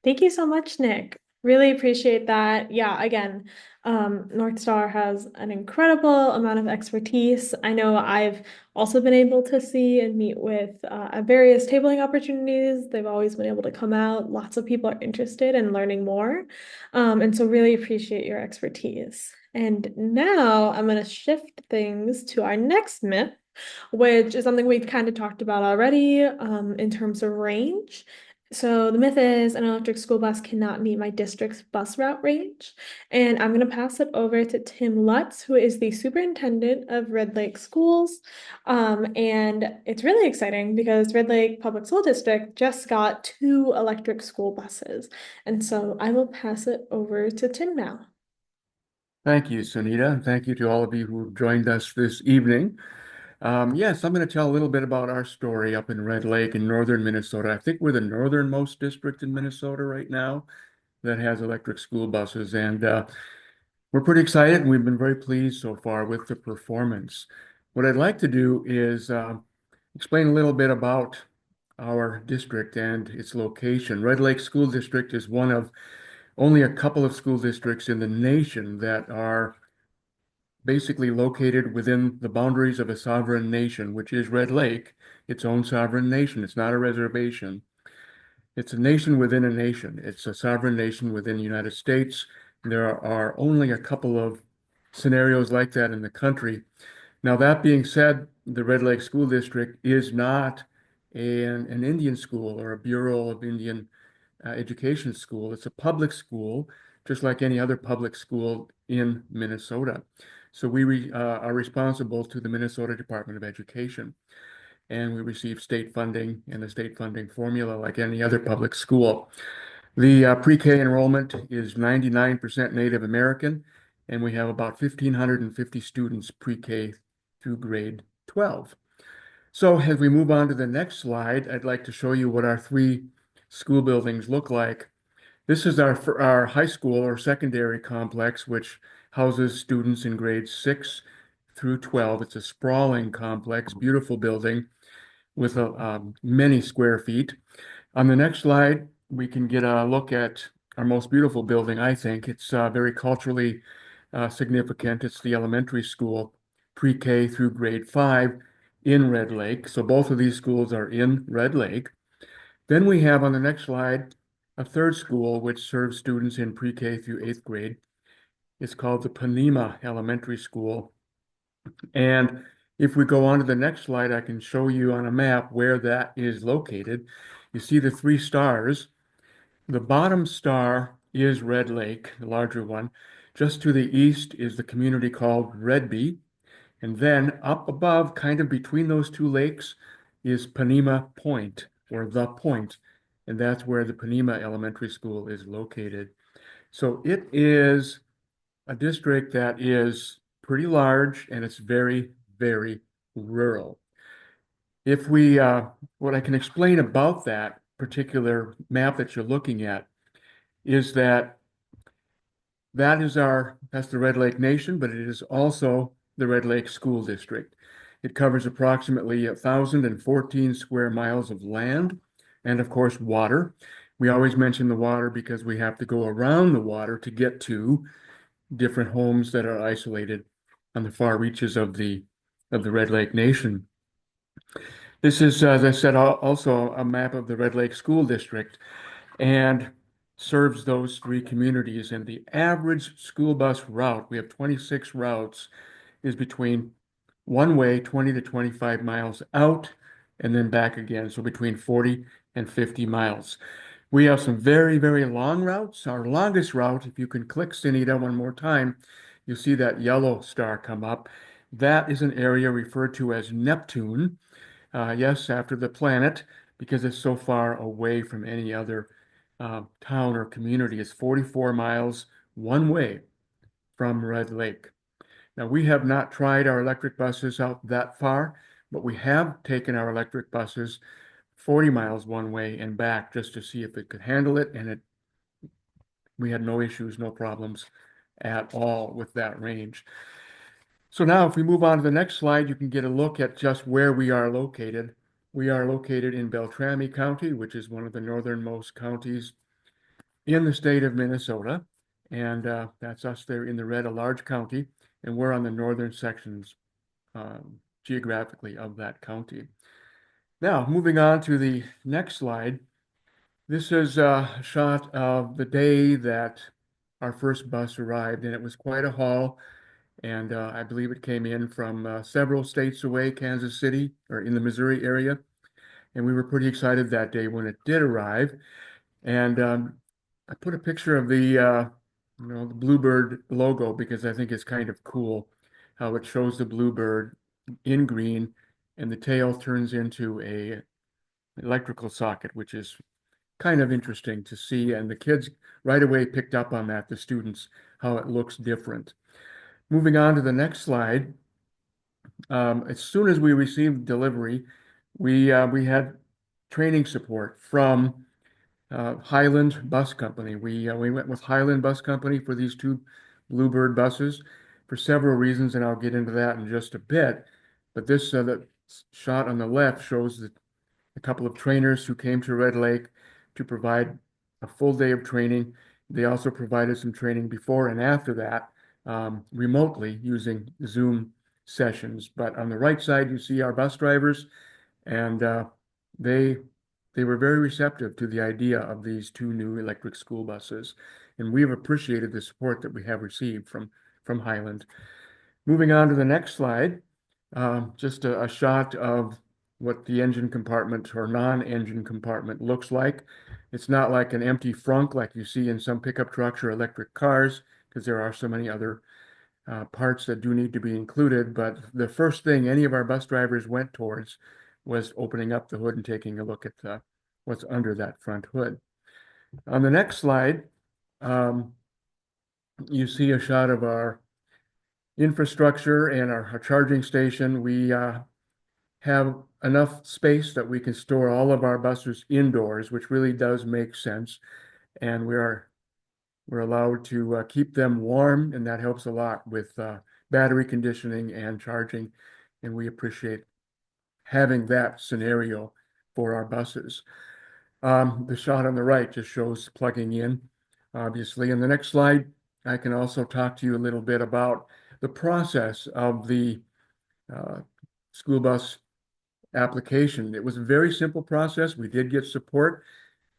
Thank you so much, Nick. Really appreciate that. Yeah, again, Northstar has an incredible amount of expertise. I know I've also been able to see and meet with various tabling opportunities. They've always been able to come out. Lots of people are interested in learning more. And so really appreciate your expertise. And now I'm going to shift things to our next myth, which is something we've kind of talked about already in terms of range. So the myth is an electric school bus cannot meet my district's bus route range. And I'm going to pass it over to Tim Lutz, who is the superintendent of Red Lake Schools. And it's really exciting because Red Lake Public School District just got 2 electric school buses. And so I will pass it over to Tim now. Thank you, Sunita, and thank you to all of you who joined us this evening. Yes, I'm going to tell a little bit about our story up in Red Lake in northern Minnesota. I think we're the northernmost district in Minnesota right now, that has electric school buses. And we're pretty excited, and we've been very pleased so far with the performance. What I'd like to do is explain a little bit about our district and its location. Red Lake School District is one of only a couple of school districts in the nation that are basically located within the boundaries of a sovereign nation, which is Red Lake, its own sovereign nation. It's not a reservation. It's a nation within a nation. It's a sovereign nation within the United States. There are only a couple of scenarios like that in the country. Now, that being said, the Red Lake School District is not an Indian school or a Bureau of Indian Education school. It's a public school, just like any other public school in Minnesota. So we are responsible to the Minnesota Department of Education, and we receive state funding and a state funding formula like any other public school. The pre-K enrollment is 99% Native American, and we have about 1,550 students pre-K through grade 12. So as we move on to the next slide, I'd like to show you what our three school buildings look like. This is our high school or secondary complex, which houses students in grades 6 through 12. It's a sprawling complex, beautiful building with many square feet. On the next slide, we can get a look at our most beautiful building, I think. It's very culturally significant. It's the elementary school, pre-K through grade 5 in Red Lake. So both of these schools are in Red Lake. Then we have on the next slide a third school which serves students in pre-K through 8th grade. It's called the Panema Elementary School. And if we go on to the next slide, I can show you on a map where that is located. You see the three stars. The bottom star is Red Lake, the larger one. Just to the east is the community called Redby. And then up above, kind of between those two lakes, is Panema Point, or the Point. And that's where the Panema Elementary School is located. So it is a district that is pretty large, and it's very, very rural. If we, what I can explain about that particular map that you're looking at is that that's the Red Lake Nation, but it is also the Red Lake School District. It covers approximately 1,014 square miles of land and, of course, water. We always mention the water because we have to go around the water to get to different homes that are isolated on the far reaches of the Red Lake Nation. This is, as I said, also a map of the Red Lake School District and serves those three communities. And the average school bus route, we have 26 routes, is between one way, 20 to 25 miles out, and then back again. So between 40 and 50 miles. We have some very, very long routes. Our longest route, if you can click Sunita one more time, you'll see that yellow star come up. That is an area referred to as Neptune. Yes, after the planet, because it's so far away from any other town or community. It's 44 miles one way from Red Lake. Now, we have not tried our electric buses out that far, but we have taken our electric buses 40 miles one way and back just to see if it could handle it. And we had no issues, no problems at all with that range. So now if we move on to the next slide, you can get a look at just where we are located. We are located in Beltrami County, which is one of the northernmost counties in the state of Minnesota. And that's us there in the red, a large county. And we're on the northern sections geographically of that county. Now, moving on to the next slide. This is a shot of the day that our first bus arrived, and it was quite a haul. And I believe it came in from several states away, Kansas City, or in the Missouri area. And we were pretty excited that day when it did arrive. And I put a picture of the Bluebird logo because I think it's kind of cool how it shows the Bluebird in green and the tail turns into a electrical socket, which is kind of interesting to see. And the kids right away picked up on that, the students, how it looks different. Moving on to the next slide. As soon as we received delivery, we had training support from Highland Bus Company. We went with Highland Bus Company for these two Bluebird buses for several reasons, and I'll get into that in just a bit. But this the shot on the left shows a couple of trainers who came to Red Lake to provide a full day of training. They also provided some training before and after that remotely using Zoom sessions. But on the right side, you see our bus drivers, and they they were very receptive to the idea of these two new electric school buses, and we've appreciated the support that we have received from Highland. Moving on to the next slide, just a shot of what the engine compartment or non-engine compartment looks like. It's not like an empty frunk like you see in some pickup trucks or electric cars, because there are so many other parts that do need to be included. But the first thing any of our bus drivers went towards was opening up the hood and taking a look at what's under that front hood. On the next slide, you see a shot of our infrastructure and our charging station. We have enough space that we can store all of our buses indoors, which really does make sense. And we're allowed to keep them warm, and that helps a lot with battery conditioning and charging. And we appreciate having that scenario for our buses. The shot on the right just shows plugging in, obviously. In the next slide, I can also talk to you a little bit about the process of the school bus application. It was a very simple process. We did get support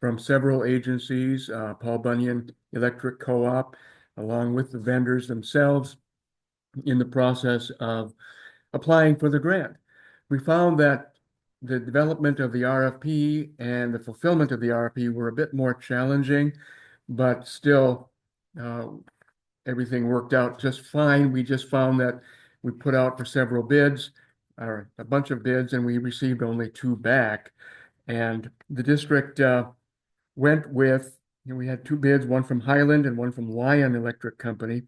from several agencies, Paul Bunyan Electric Co-op, along with the vendors themselves in the process of applying for the grant. We found that the development of the RFP and the fulfillment of the RFP were a bit more challenging, but still everything worked out just fine. We just found that we put out for several bids, or a bunch of bids, and we received only two back. And the district went with, we had two bids, one from Highland and one from Lion Electric Company,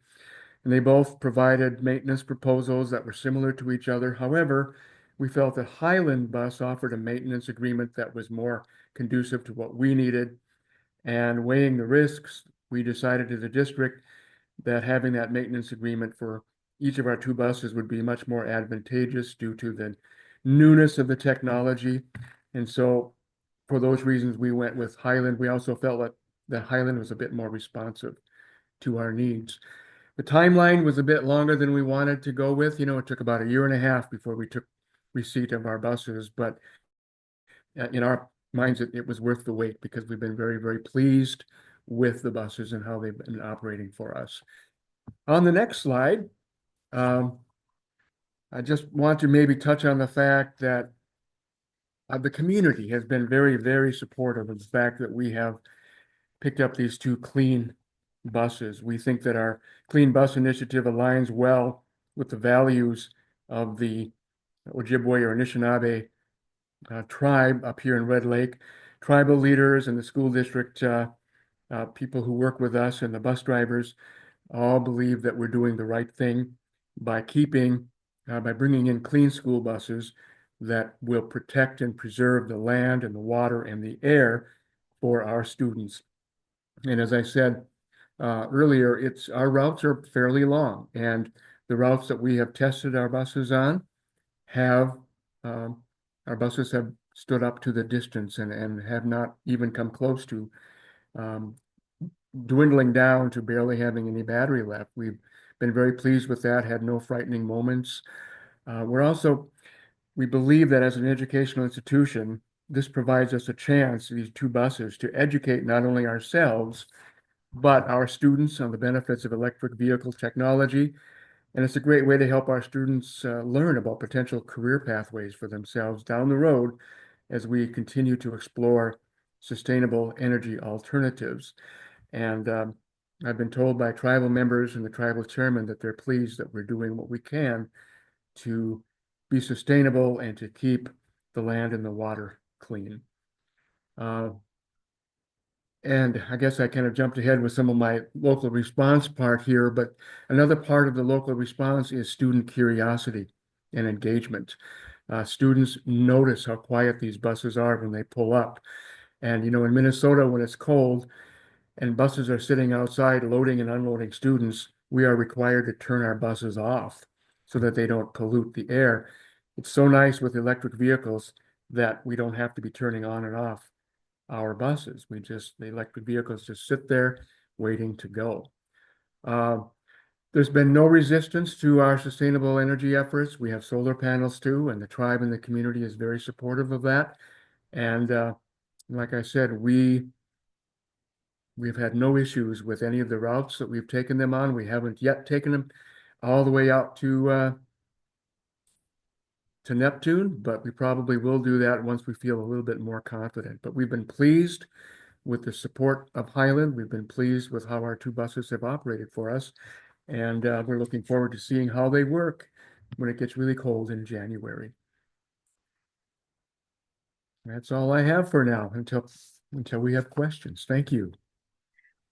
and they both provided maintenance proposals that were similar to each other. However, we felt that Highland Bus offered a maintenance agreement that was more conducive to what we needed. And weighing the risks, we decided as a district that having that maintenance agreement for each of our two buses would be much more advantageous due to the newness of the technology. And so for those reasons, we went with Highland. We also felt that Highland was a bit more responsive to our needs. The timeline was a bit longer than we wanted to go with. You know, it took about a year and a half before we took receipt of our buses, but in our minds, it was worth the wait because we've been very, very pleased with the buses and how they've been operating for us. On the next slide, I just want to maybe touch on the fact that the community has been very, very supportive of the fact that we have picked up these two clean buses. We think that our Clean Bus Initiative aligns well with the values of the Ojibwe or Anishinaabe tribe up here in Red Lake. Tribal leaders and the school district people who work with us and the bus drivers all believe that we're doing the right thing by bringing in clean school buses that will protect and preserve the land and the water and the air for our students. And as I said earlier, our routes are fairly long, and the routes that we have tested our buses on our buses have stood up to the distance and have not even come close to dwindling down to barely having any battery left. We've been very pleased with that, had no frightening moments. We believe that as an educational institution, this provides us a chance, these two buses, to educate not only ourselves, but our students on the benefits of electric vehicle technology. And it's a great way to help our students learn about potential career pathways for themselves down the road as we continue to explore sustainable energy alternatives. And I've been told by tribal members and the tribal chairman that they're pleased that we're doing what we can to be sustainable and to keep the land and the water clean. And I guess I kind of jumped ahead with some of my local response part here, but another part of the local response is student curiosity and engagement. Students notice how quiet these buses are when they pull up. And, in Minnesota, when it's cold and buses are sitting outside loading and unloading students, we are required to turn our buses off so that they don't pollute the air. It's so nice with electric vehicles that we don't have to be turning on and off our buses. The electric vehicles just sit there waiting to go. There's been no resistance to our sustainable energy efforts. We have solar panels too, and the tribe and the community is very supportive of that. And like I said, we've had no issues with any of the routes that we've taken them on. We haven't yet taken them all the way out to Neptune, but we probably will do that once we feel a little bit more confident. But we've been pleased with the support of Highland. We've been pleased with how our 2 buses have operated for us. And we're looking forward to seeing how they work when it gets really cold in January. That's all I have for now until we have questions. Thank you.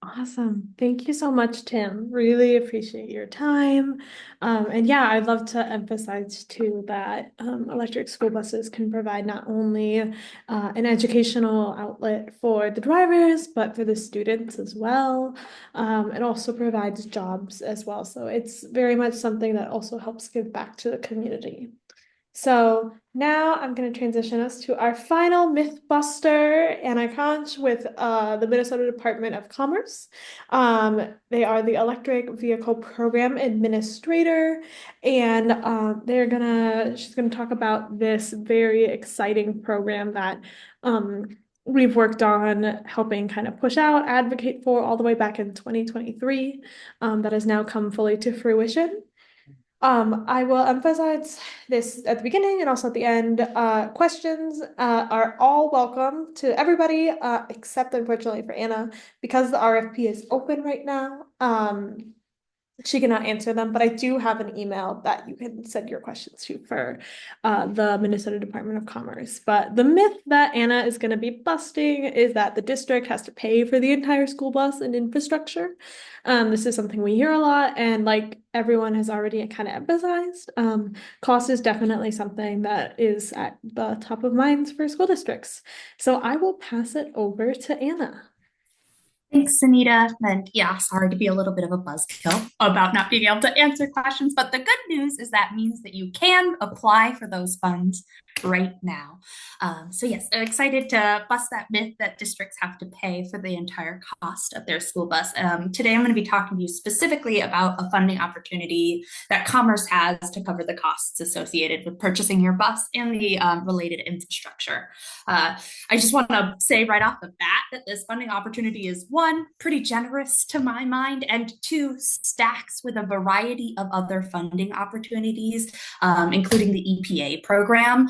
Awesome. Thank you so much, Tim. Really appreciate your time. And yeah, I'd love to emphasize too that electric school buses can provide not only an educational outlet for the drivers, but for the students as well. It also provides jobs as well. So it's very much something that also helps give back to the community. So now I'm going to transition us to our final Mythbuster Anacronch with the Minnesota Department of Commerce. They are the Electric Vehicle Program Administrator, and she's gonna talk about this very exciting program that we've worked on helping kind of push out, advocate for all the way back in 2023, that has now come fully to fruition. I will emphasize this at the beginning and also at the end. Questions are all welcome to everybody, except unfortunately for Anna, because the RFP is open right now. She cannot answer them, but I do have an email that you can send your questions to for the Minnesota Department of Commerce. But the myth that Anna is going to be busting is that the district has to pay for the entire school bus and infrastructure. This is something we hear a lot, and like everyone has already kind of emphasized, cost is definitely something that is at the top of minds for school districts. So I will pass it over to Anna. Thanks, Anita. And yeah, sorry to be a little bit of a buzzkill about not being able to answer questions, but the good news is that means that you can apply for those funds right now. So yes, I'm excited to bust that myth that districts have to pay for the entire cost of their school bus. Today, I'm going to be talking to you specifically about a funding opportunity that Commerce has to cover the costs associated with purchasing your bus and the related infrastructure. I just want to say right off the bat that this funding opportunity is one, pretty generous to my mind, and two, stacks with a variety of other funding opportunities, including the EPA program.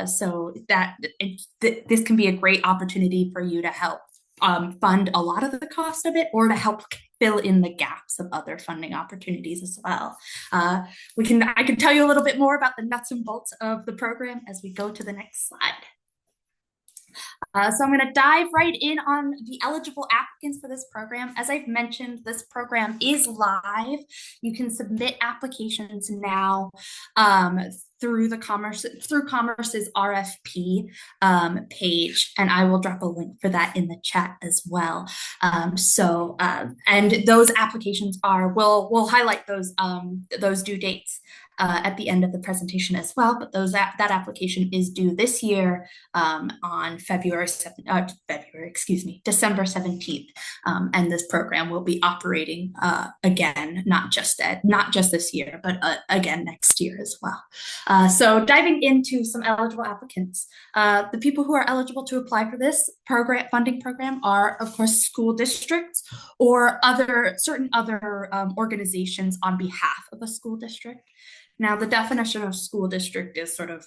So that this can be a great opportunity for you to help fund a lot of the cost of it, or to help fill in the gaps of other funding opportunities as well. I can tell you a little bit more about the nuts and bolts of the program as we go to the next slide. So I'm going to dive right in on the eligible applicants for this program. As I've mentioned, this program is live. You can submit applications now through Commerce's RFP page, and I will drop a link for that in the chat as well. And those applications we'll highlight those due dates at the end of the presentation as well, but that application is due this year on December 17th, and this program will be operating again, not just this year, but again next year as well. So diving into some eligible applicants, the people who are eligible to apply for this funding program are, of course, school districts or certain other organizations on behalf of a school district. Now, the definition of school district is sort of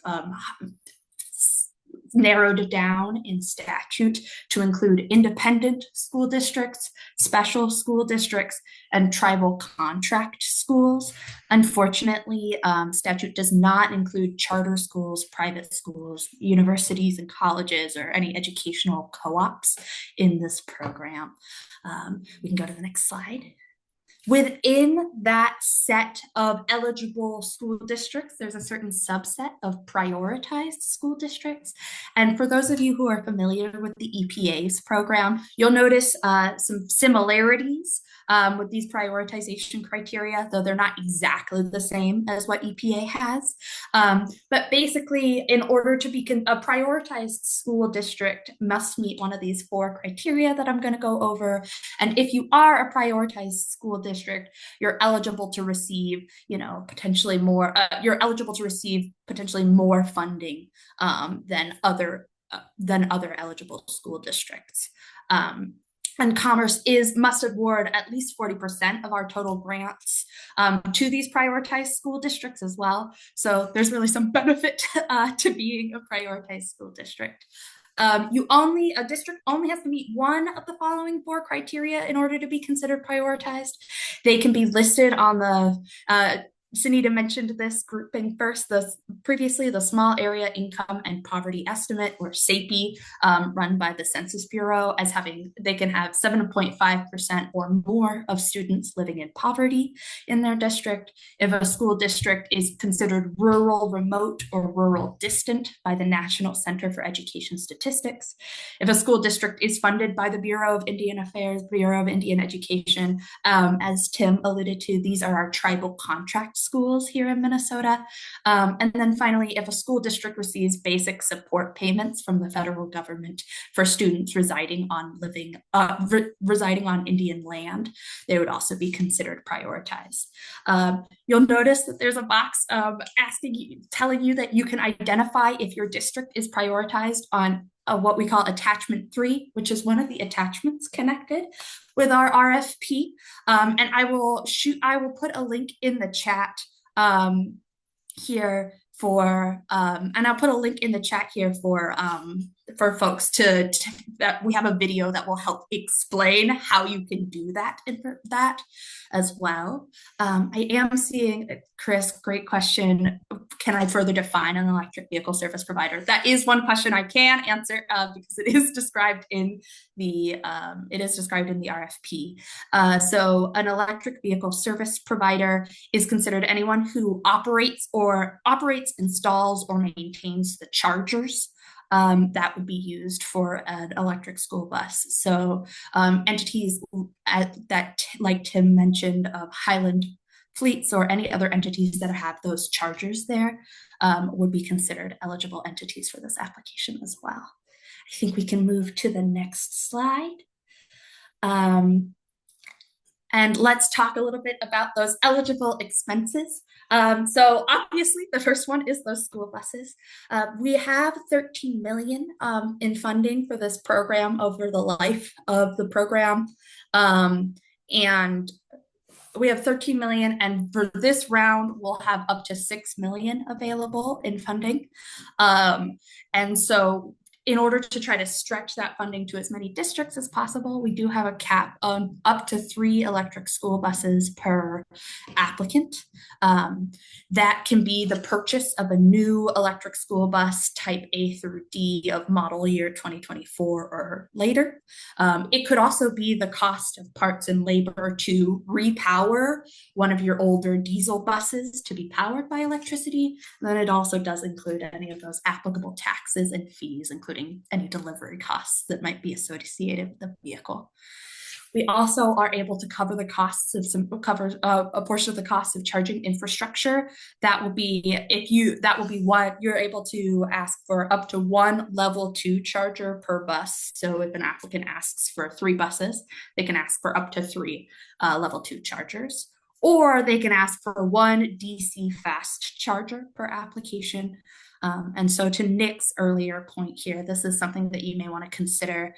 narrowed down in statute to include independent school districts, special school districts, and tribal contract schools. Unfortunately, statute does not include charter schools, private schools, universities and colleges, or any educational co-ops in this program. We can go to the next slide. Within that set of eligible school districts, there's a certain subset of prioritized school districts. And for those of you who are familiar with the EPA's program, you'll notice some similarities with these prioritization criteria, though they're not exactly the same as what EPA has. But basically, in order to be a prioritized school district must meet one of these 4 criteria that I'm going to go over. And if you are a prioritized school district, you're eligible to receive, potentially more. You're eligible to receive potentially more funding than other eligible school districts. And Commerce must award at least 40% of our total grants to these prioritized school districts as well. So there's really some benefit to being a prioritized school district. A district only has to meet one of the following 4 criteria in order to be considered prioritized. They can be listed on the Sunita mentioned this grouping first, previously the Small Area Income and Poverty Estimate, or SAPE, run by the Census Bureau, as they can have 7.5% or more of students living in poverty in their district. If a school district is considered rural remote or rural distant by the National Center for Education Statistics. If a school district is funded by the Bureau of Indian Affairs, Bureau of Indian Education, as Tim alluded to, these are our tribal contract schools here in Minnesota. And then finally, if a school district receives basic support payments from the federal government for students residing on Indian land, they would also be considered prioritized. You'll notice that there's a box telling you that you can identify if your district is prioritized on what we call attachment 3, which is one of the attachments connected with our RFP. And I will put a link in the chat here for, and I'll put a link in the chat here for folks that we have a video that will help explain how you can do that as well. I am seeing, Chris, great question. Can I further define an electric vehicle service provider? That is one question I can answer because it is described in the RFP. So an electric vehicle service provider is considered anyone who operates, installs, or maintains the chargers that would be used for an electric school bus. So entities that, like Tim mentioned, of Highland Fleets or any other entities that have those chargers there would be considered eligible entities for this application as well. I think we can move to the next slide. And let's talk a little bit about those eligible expenses. So obviously the first one is those school buses. We have $13 million in funding for this program over the life of the program. And we have $13 million, and for this round, we'll have up to $6 million available in funding. And so in order to try to stretch that funding to as many districts as possible, we do have a cap on up to 3 electric school buses per applicant. That can be the purchase of a new electric school bus type A through D of model year 2024 or later. It could also be the cost of parts and labor to repower one of your older diesel buses to be powered by electricity. And then it also does include any of those applicable taxes and fees, including any delivery costs that might be associated with the vehicle. We also are able to cover the costs of a portion of the cost of charging infrastructure. That will be what you're able to ask for, up to 1 level 2 charger per bus. So if an applicant asks for 3 buses, they can ask for up to 3 level 2 chargers, or they can ask for 1 DC fast charger per application. And so to Nick's earlier point here, this is something that you may want to consider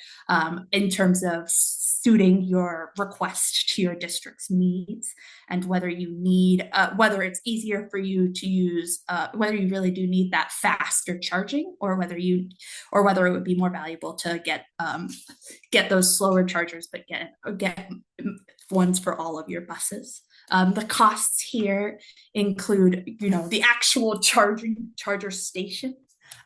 in terms of suiting your request to your district's needs, and whether you need, whether it's easier for you to use, whether you really do need that faster charging, or whether it would be more valuable to get those slower chargers, but get ones for all of your buses. The costs here include, the actual charger station,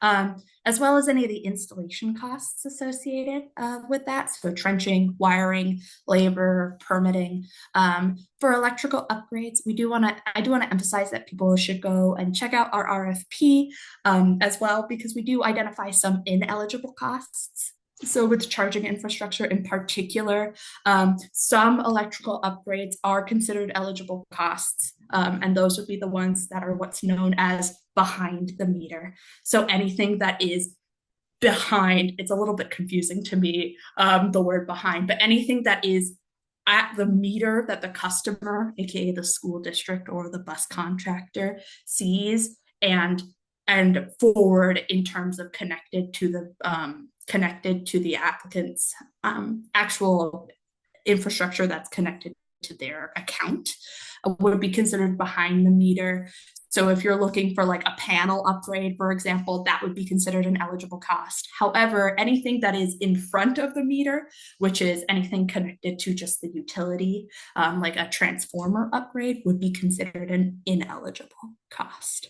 as well as any of the installation costs associated with that. So trenching, wiring, labor, permitting. For electrical upgrades, I do want to emphasize that people should go and check out our RFP as well, because we do identify some ineligible costs. So with charging infrastructure in particular, some electrical upgrades are considered eligible costs, and those would be the ones that are what's known as behind the meter. So anything that is behind, it's a little bit confusing to me, the word behind, but anything that is at the meter that the customer, aka the school district or the bus contractor, sees and forward in terms of connected to the applicant's actual infrastructure that's connected to their account, would be considered behind the meter. So if you're looking for like a panel upgrade, for example, that would be considered an eligible cost. However, anything that is in front of the meter, which is anything connected to just the utility, like a transformer upgrade, would be considered an ineligible cost.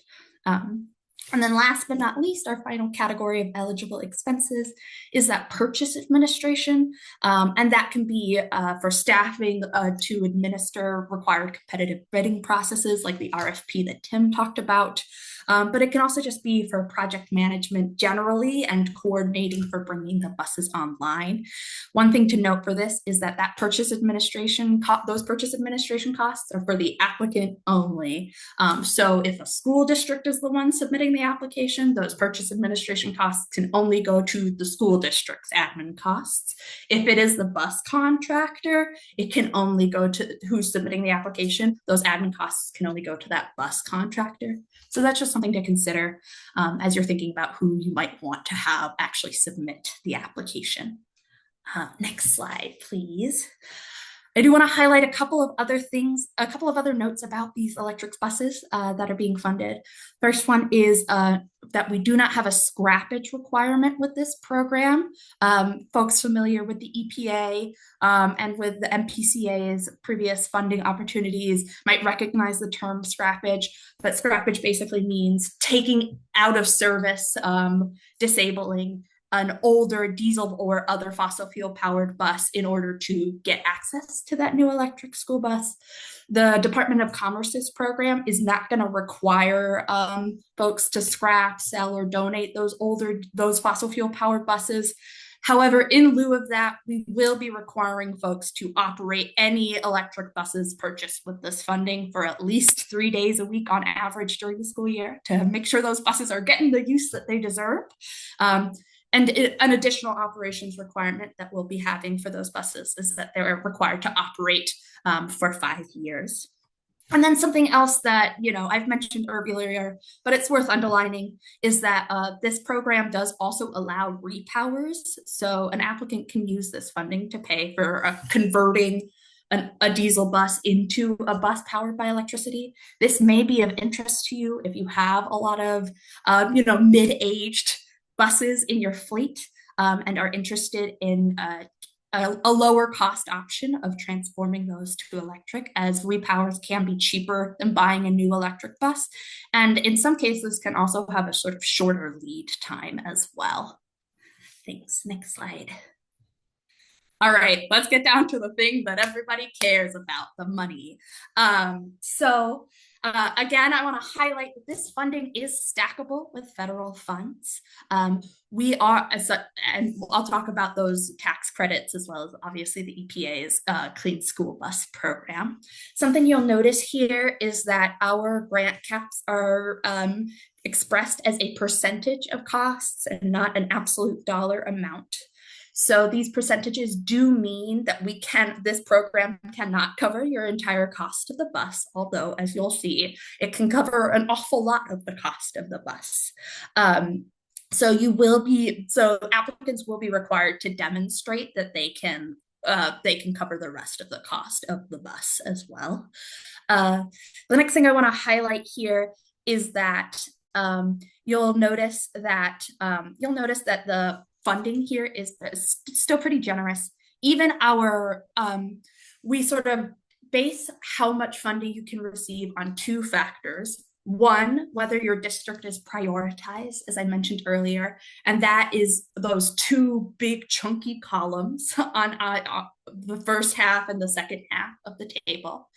And then last but not least, our final category of eligible expenses is that purchase administration. And that can be for staffing to administer required competitive bidding processes like the RFP that Tim talked about. But it can also just be for project management generally and coordinating for bringing the buses online. One thing to note for this is that those purchase administration costs are for the applicant only. So if a school district is the one submitting the application, those purchase administration costs can only go to the school district's admin costs. If it is the bus contractor, it can only go to who's submitting the application. Those admin costs can only go to that bus contractor. So that's just something to consider as you're thinking about who you might want to have actually submit the application. Next slide, please. I do want to highlight a couple of other notes about these electric buses that are being funded. First one is that we do not have a scrappage requirement with this program. Folks familiar with the EPA and with the MPCA's previous funding opportunities might recognize the term scrappage, but scrappage basically means taking out of service, disabling an older diesel or other fossil fuel powered bus in order to get access to that new electric school bus. The Department of Commerce's program is not going to require folks to scrap, sell, or donate those fossil fuel powered buses. However, in lieu of that, we will be requiring folks to operate any electric buses purchased with this funding for at least 3 days a week on average during the school year to make sure those buses are getting the use that they deserve. And an additional operations requirement that we'll be having for those buses is that they're required to operate for 5 years. And then something else that, I've mentioned earlier, but it's worth underlining, is that this program does also allow repowers. So an applicant can use this funding to pay for converting a diesel bus into a bus powered by electricity. This may be of interest to you if you have a lot of, mid-aged buses in your fleet and are interested in a lower cost option of transforming those to electric, as repowers can be cheaper than buying a new electric bus. And in some cases can also have a sort of shorter lead time as well. Thanks. Next slide. All right, let's get down to the thing that everybody cares about, the money. Again, I want to highlight that this funding is stackable with federal funds. And I'll talk about those tax credits as well as obviously the EPA's Clean School Bus program. Something you'll notice here is that our grant caps are expressed as a percentage of costs and not an absolute dollar amount. So these percentages do mean that this program cannot cover your entire cost of the bus, although as you'll see, it can cover an awful lot of the cost of the bus. So applicants will be required to demonstrate that they can cover the rest of the cost of the bus as well. The next thing I want to highlight here is that you'll notice that the funding here is still pretty generous. Even we sort of base how much funding you can receive on 2 factors. One, whether your district is prioritized, as I mentioned earlier, and that is those two big chunky columns on the first half and the second half of the table.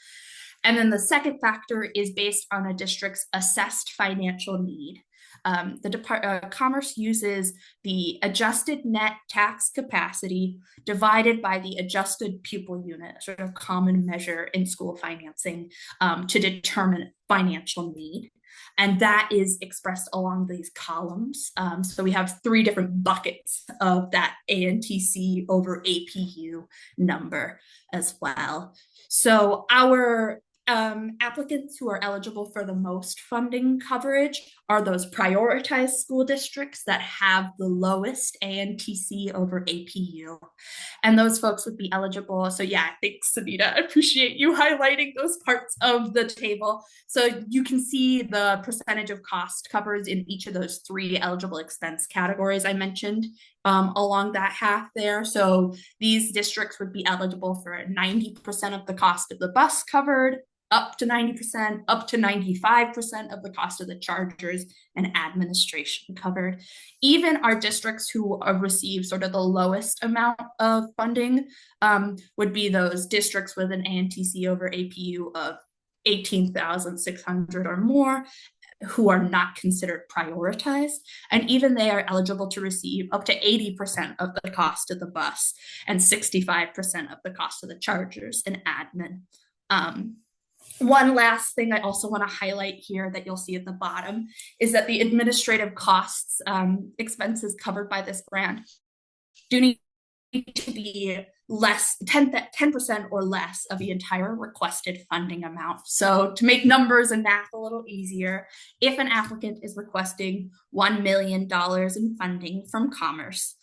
And then the second factor is based on a district's assessed financial need. The Department of Commerce uses the adjusted net tax capacity divided by the adjusted pupil unit, sort of common measure in school financing, to determine financial need. And that is expressed along these columns. So we have three different buckets of that ANTC over APU number as well. So our applicants who are eligible for the most funding coverage are those prioritized school districts that have the lowest ANTC over APU. And those folks would be eligible. So yeah, thanks, Anita. I appreciate you highlighting those parts of the table. So you can see the percentage of cost covers in each of those three eligible expense categories I mentioned along that half there. So these districts would be eligible for 90% of the cost of the bus covered, up to 90%, up to 95% of the cost of the chargers and administration covered. Even our districts who receive sort of the lowest amount of funding would be those districts with an ANTC over APU of 18,600 or more, who are not considered prioritized. And even they are eligible to receive up to 80% of the cost of the bus and 65% of the cost of the chargers and admin. One last thing I also want to highlight here that you'll see at the bottom is that the administrative costs, expenses covered by this grant do need to be less, 10% or less of the entire requested funding amount. So to make numbers and math a little easier, if an applicant is requesting $1 million in funding from Commerce,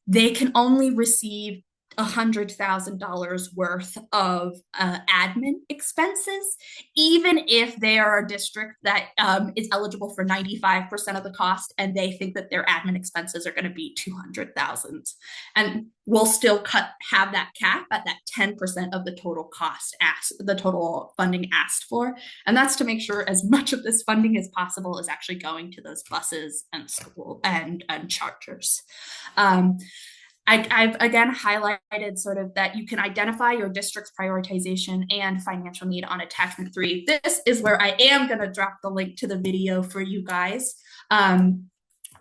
they can only receive $100,000 worth of admin expenses, even if they are a district that is eligible for 95% of the cost and they think that their admin expenses are going to be $200,000. And we'll still have that cap at that 10% of the total cost the total funding asked for. And that's to make sure as much of this funding as possible is actually going to those buses and school and chargers. I've again highlighted sort of that you can identify your district's prioritization and financial need on attachment 3. This is where I am going to drop the link to the video for you guys.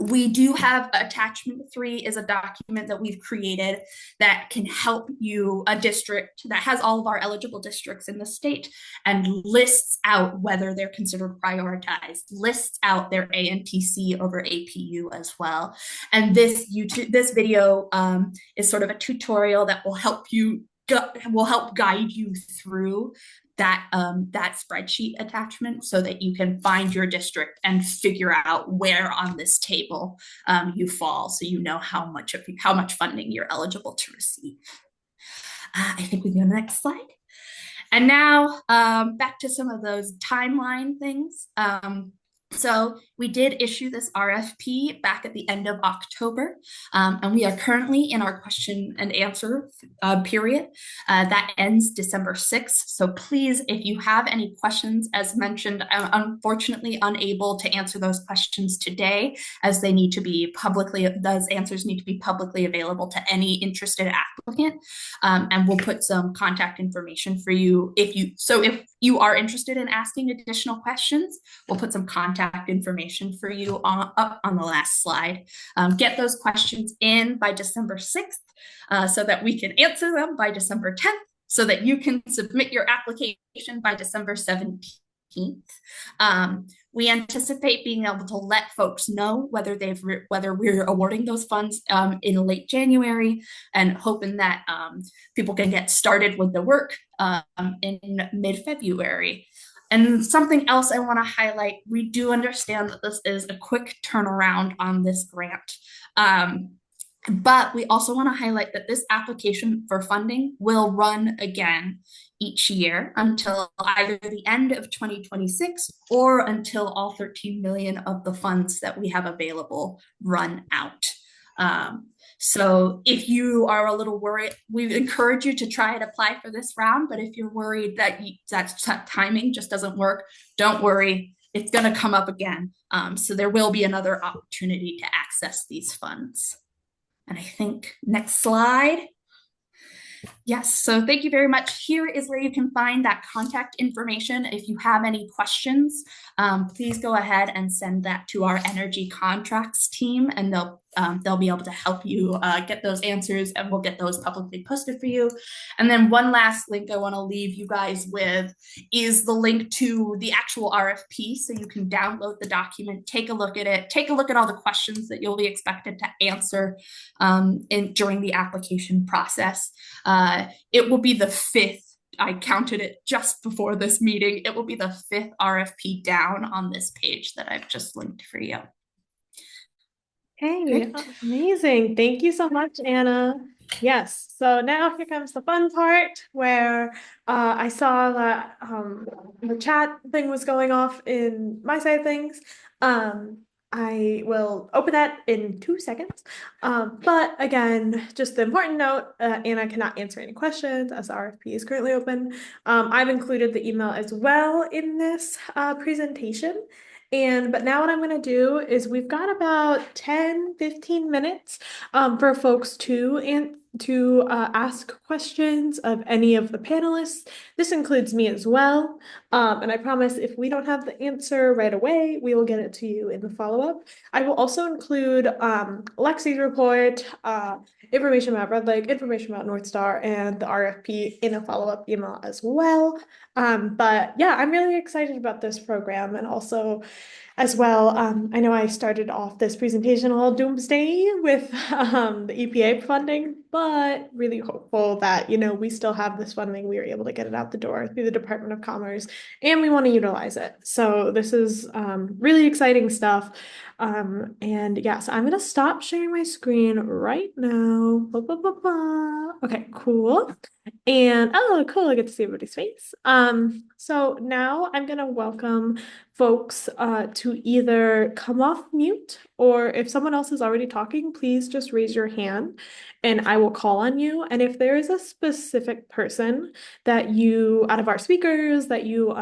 We do have attachment 3 is a document that we've created that can help you, a district that has all of our eligible districts in the state and lists out whether they're considered prioritized, lists out their ANTC over APU as well. And this video is sort of a tutorial that will help guide you through that spreadsheet attachment so that you can find your district and figure out where on this table you fall, so you know how much funding you're eligible to receive. I think we can go to the next slide. And now back to some of those timeline things. So we did issue this RFP back at the end of October, and we are currently in our question and answer period. That ends December 6th. So please, if you have any questions, as mentioned, I'm unfortunately unable to answer those questions today, as those answers need to be publicly available to any interested applicant. And we'll put some contact information for you if you are interested in asking additional questions. We'll put some contact information for you up on the last slide. Get those questions in by December 6th so that we can answer them by December 10th, so that you can submit your application by December 17th. We anticipate being able to let folks know whether we're awarding those funds in late January, and hoping that people can get started with the work in mid-February. And something else I want to highlight, we do understand that this is a quick turnaround on this grant. But we also want to highlight that this application for funding will run again each year until either the end of 2026 or until all 13 million of the funds that we have available run out. So if you are a little worried, we encourage you to try and apply for this round. But if you're worried that that timing just doesn't work, don't worry. It's going to come up again. So there will be another opportunity to access these funds. And I think next slide. Yes, so thank you very much. Here is where you can find that contact information. If you have any questions, please go ahead and send that to our energy contracts team, and they'll be able to help you get those answers, and we'll get those publicly posted for you. And then one last link I want to leave you guys with is the link to the actual RFP, so you can download the document, take a look at it, take a look at all the questions that you'll be expected to answer during the application process. It will be the fifth. I counted it just before this meeting. It will be the fifth RFP down on this page that I've just linked for you. Hey, Great. amazing. Thank you so much, Anna. Yes, so now here comes the fun part where I saw that the chat thing was going off in my side of things. I will open that in 2 seconds. But again, just the important note, Anna cannot answer any questions as the RFP is currently open. I've included the email as well in this presentation. But now what I'm going to do is we've got about 10-15 minutes for folks to ask questions of any of the panelists. This includes me as well. And I promise if we don't have the answer right away, we will get it to you in the follow-up. I will also include Lexi's report, information about Red Lake, information about Northstar, and the RFP in a follow-up email as well. But yeah, I'm really excited about this program, and also as well, I know I started off this presentation all doomsday with the EPA funding, but really hopeful that, we still have this funding. We were able to get it out the door through the Department of Commerce, and we want to utilize it. So this is really exciting stuff. And yes, I'm gonna stop sharing my screen right now. Okay, cool. And oh, cool, I get to see everybody's face. So now I'm gonna welcome folks to either come off mute, or if someone else is already talking, please just raise your hand and I will call on you. And if there is a specific person that you, out of our speakers, that you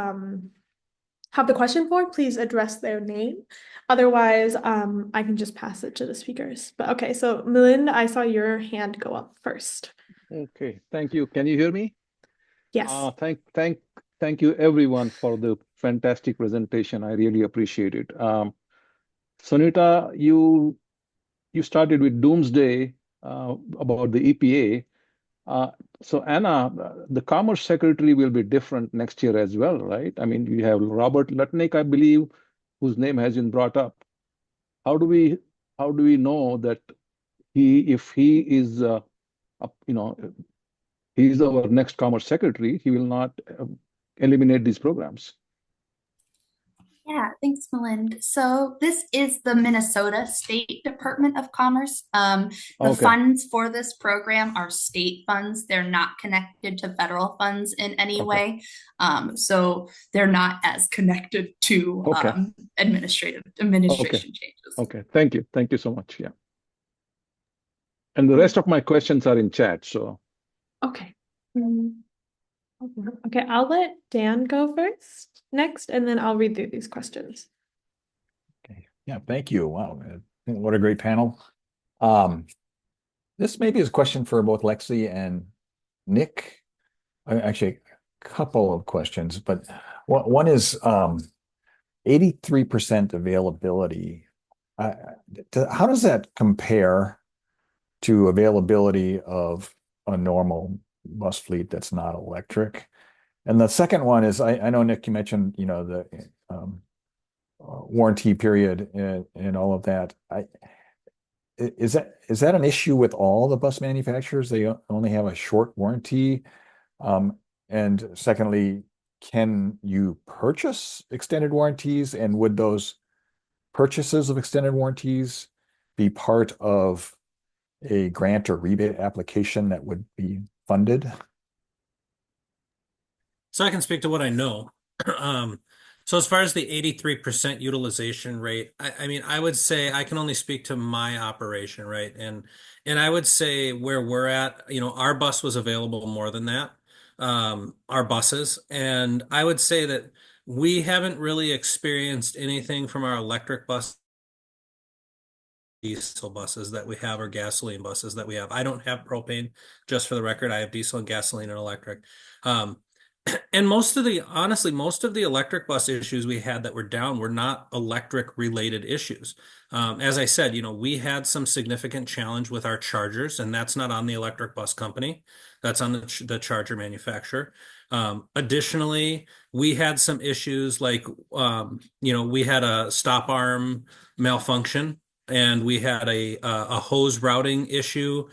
have the question for, please address their name. Otherwise, I can just pass it to the speakers. But okay, so Melinda, I saw your hand go up first. Okay, thank you. Can you hear me? Yes. Thank you everyone for the fantastic presentation. I really appreciate it. Sunita, you started with doomsday about the EPA. So Anna, the Commerce Secretary will be different next year as well, right? I mean, we have Robert Lutnick, I believe, whose name has been brought up. How do we know that if he is he's our next Commerce Secretary, he will not eliminate these programs? Yeah, thanks, Melinda. So this is the Minnesota State Department of Commerce. The funds for this program are state funds. They're not connected to federal funds in any way. So they're not as connected to administration changes. Okay, thank you. Thank you so much. Yeah. And the rest of my questions are in chat, so. Okay. Okay, I'll let Dan go next, and then I'll read through these questions. Okay. Yeah, thank you. Wow, what a great panel. This maybe is a question for both Lexi and Nick. Actually, a couple of questions, but one is 83% availability. How does that compare to availability of a normal bus fleet that's not electric? And the second one is, I know, Nick, you mentioned, the warranty period and all of that. Is that an issue with all the bus manufacturers? They only have a short warranty. And secondly, can you purchase extended warranties? And would those purchases of extended warranties be part of a grant or rebate application that would be funded? So I can speak to what I know. So as far as the 83% utilization rate, I mean, I would say I can only speak to my operation, right? And I would say where we're at, our bus was available more than that, our buses. And I would say that we haven't really experienced anything from our electric bus, diesel buses that we have, or gasoline buses that we have. I don't have propane, just for the record. I have diesel and gasoline and electric. Um, and honestly, most of the electric bus issues we had that were down were not electric related issues. As I said, we had some significant challenge with our chargers, and that's not on the electric bus company. That's on the charger manufacturer. Additionally, we had some issues like, we had a stop arm malfunction, and we had a hose routing issue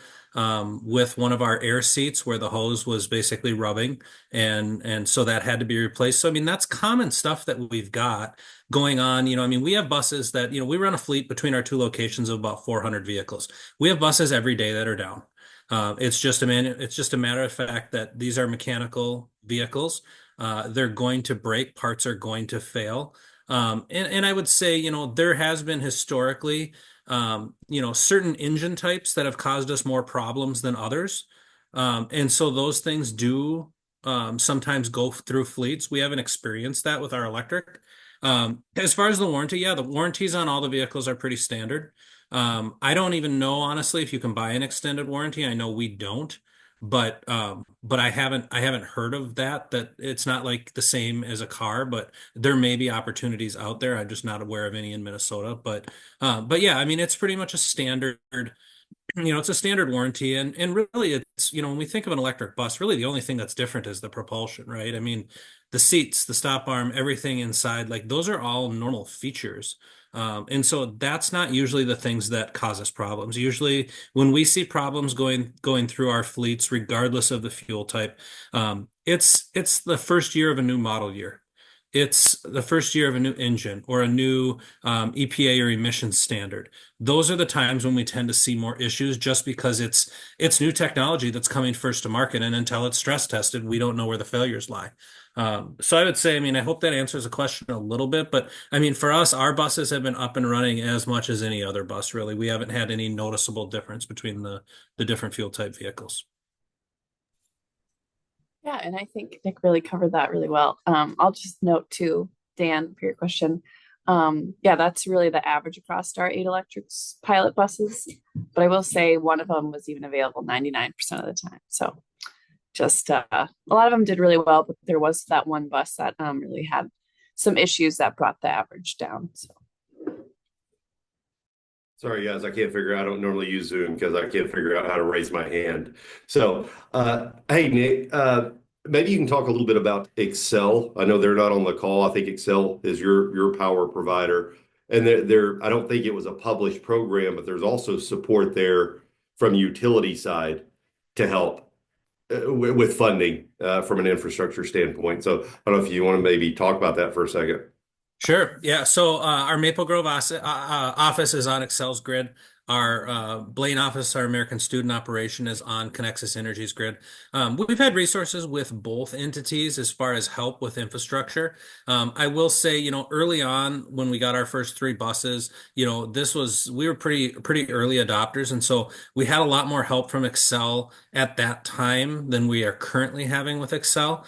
with one of our air seats where the hose was basically rubbing, and so that had to be replaced. So I mean, that's common stuff that we've got going on. I mean, we have buses that, we run a fleet between our two locations of about 400 vehicles. We have buses every day that are down. It's just a matter of fact that these are mechanical vehicles. They're going to break, parts are going to fail. And I would say, there has been historically, certain engine types that have caused us more problems than others. And so those things do sometimes go through fleets. We haven't experienced that with our electric. As far as the warranty, yeah, the warranties on all the vehicles are pretty standard. I don't even know, honestly, if you can buy an extended warranty. I know we don't, but I haven't heard of that, that it's not like the same as a car, but there may be opportunities out there. I'm just not aware of any in Minnesota. But yeah, I mean, it's pretty much a standard, it's a standard warranty. And really it's, when we think of an electric bus, really the only thing that's different is the propulsion, right? I mean, the seats, the stop arm, everything inside, like those are all normal features. And so that's not usually the things that cause us problems. Usually when we see problems going through our fleets, regardless of the fuel type, it's the first year of a new model year. It's the first year of a new engine or a new EPA or emissions standard. Those are the times when we tend to see more issues, just because it's new technology that's coming first to market, and until it's stress tested, we don't know where the failures lie. So I would say, I mean, I hope that answers the question a little bit, but I mean, for us, our buses have been up and running as much as any other bus, really. We haven't had any noticeable difference between the different fuel type vehicles. Yeah, and I think Nick really covered that really well. I'll just note too, Dan, for your question. Yeah, that's really the average across our 8 electrics pilot buses. But I will say one of them was even available 99% of the time. So just a lot of them did really well, but there was that one bus that really had some issues that brought the average down. So. Sorry, guys, I can't figure out. I don't normally use Zoom because I can't figure out how to raise my hand. So, hey, Nick, maybe you can talk a little bit about Excel. I know they're not on the call. I think Excel is your power provider, and I don't think it was a published program, but there's also support there from utility side to help with funding from an infrastructure standpoint. So, I don't know if you want to maybe talk about that for a second. Sure. Yeah. So our Maple Grove office is on Excel's grid. Our Blaine office, our American Student Operation, is on Conexus Energy's grid. We've had resources with both entities as far as help with infrastructure. I will say, early on when we got our first 3 buses, we were pretty early adopters, and so we had a lot more help from Excel at that time than we are currently having with Excel.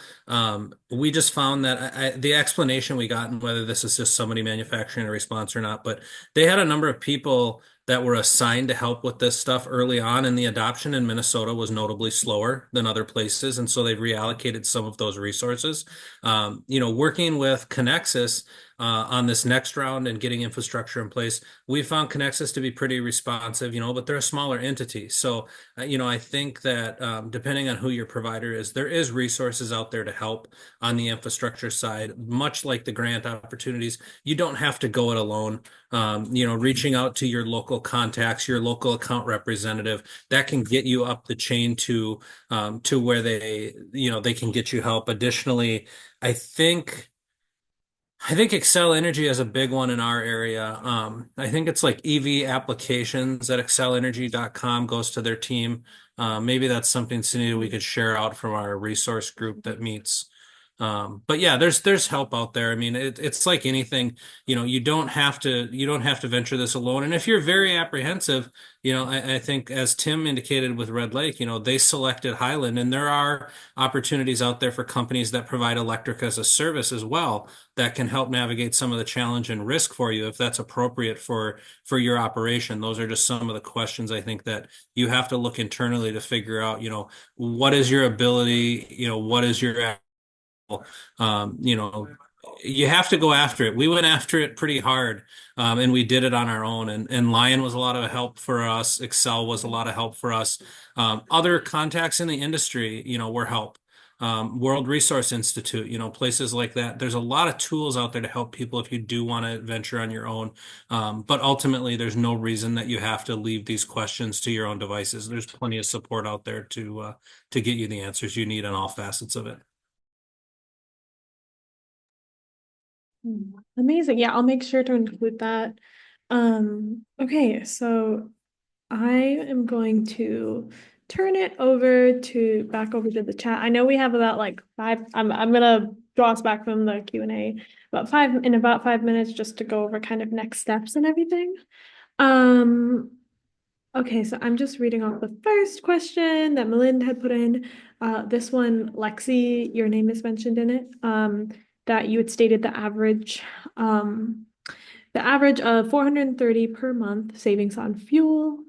We just found that the explanation we got, and whether this is just somebody manufacturing a response or not, but they had a number of people that were assigned to help with this stuff early on, and the adoption in Minnesota was notably slower than other places, and so they've reallocated some of those resources. Working with Conexus on this next round and getting infrastructure in place, we found Conexus to be pretty responsive, but they're a smaller entity. So, I think that depending on who your provider is, there is resources out there to help on the infrastructure side, much like the grant opportunities. You don't have to go it alone. Reaching out to your local contacts, your local account representative, that can get you up the chain to where they can get you help. Additionally, I think Excel Energy is a big one in our area. I think it's like EV applications at excelenergy.com goes to their team. Maybe that's something, Sunita, we could share out from our resource group that meets But yeah, there's help out there. I mean, it's like anything, you don't have to venture this alone. And if you're very apprehensive, I think as Tim indicated with Red Lake, they selected Highland, and there are opportunities out there for companies that provide electric as a service as well that can help navigate some of the challenge and risk for you if that's appropriate for your operation. Those are just some of the questions I think that you have to look internally to figure out, what is your ability, what is your um, you know, you have to go after it. We went after it pretty hard, and we did it on our own. And Lion was a lot of help for us. Excel was a lot of help for us. Other contacts in the industry, were help. World Resource Institute, places like that. There's a lot of tools out there to help people if you do want to venture on your own. But ultimately, there's no reason that you have to leave these questions to your own devices. There's plenty of support out there to get you the answers you need on all facets of it. Amazing. Yeah, I'll make sure to include that. Okay, so I am going to turn it back over to the chat. I know we have about like five. I'm gonna draw us back from the Q&A about 5 minutes just to go over kind of next steps and everything. Okay, so I'm just reading off the first question that Melinda had put in. This one, Lexi, your name is mentioned in it. That you had stated the average of 430 per month savings on fuel.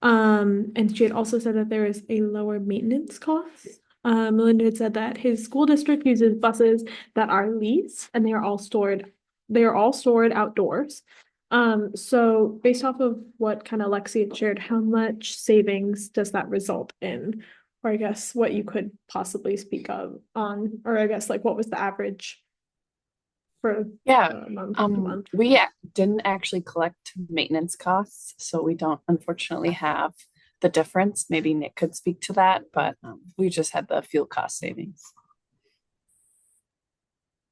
And she had also said that there is a lower maintenance cost. Melinda had said that his school district uses buses that are leased and they are all stored outdoors. So based off of what kind of Lexi had shared, how much savings does that result in? Or I guess what you could possibly speak of on, or I guess like what was the average for Yeah, month to month? we didn't actually collect maintenance costs, so we don't unfortunately have the difference. Maybe Nick could speak to that, but we just had the fuel cost savings.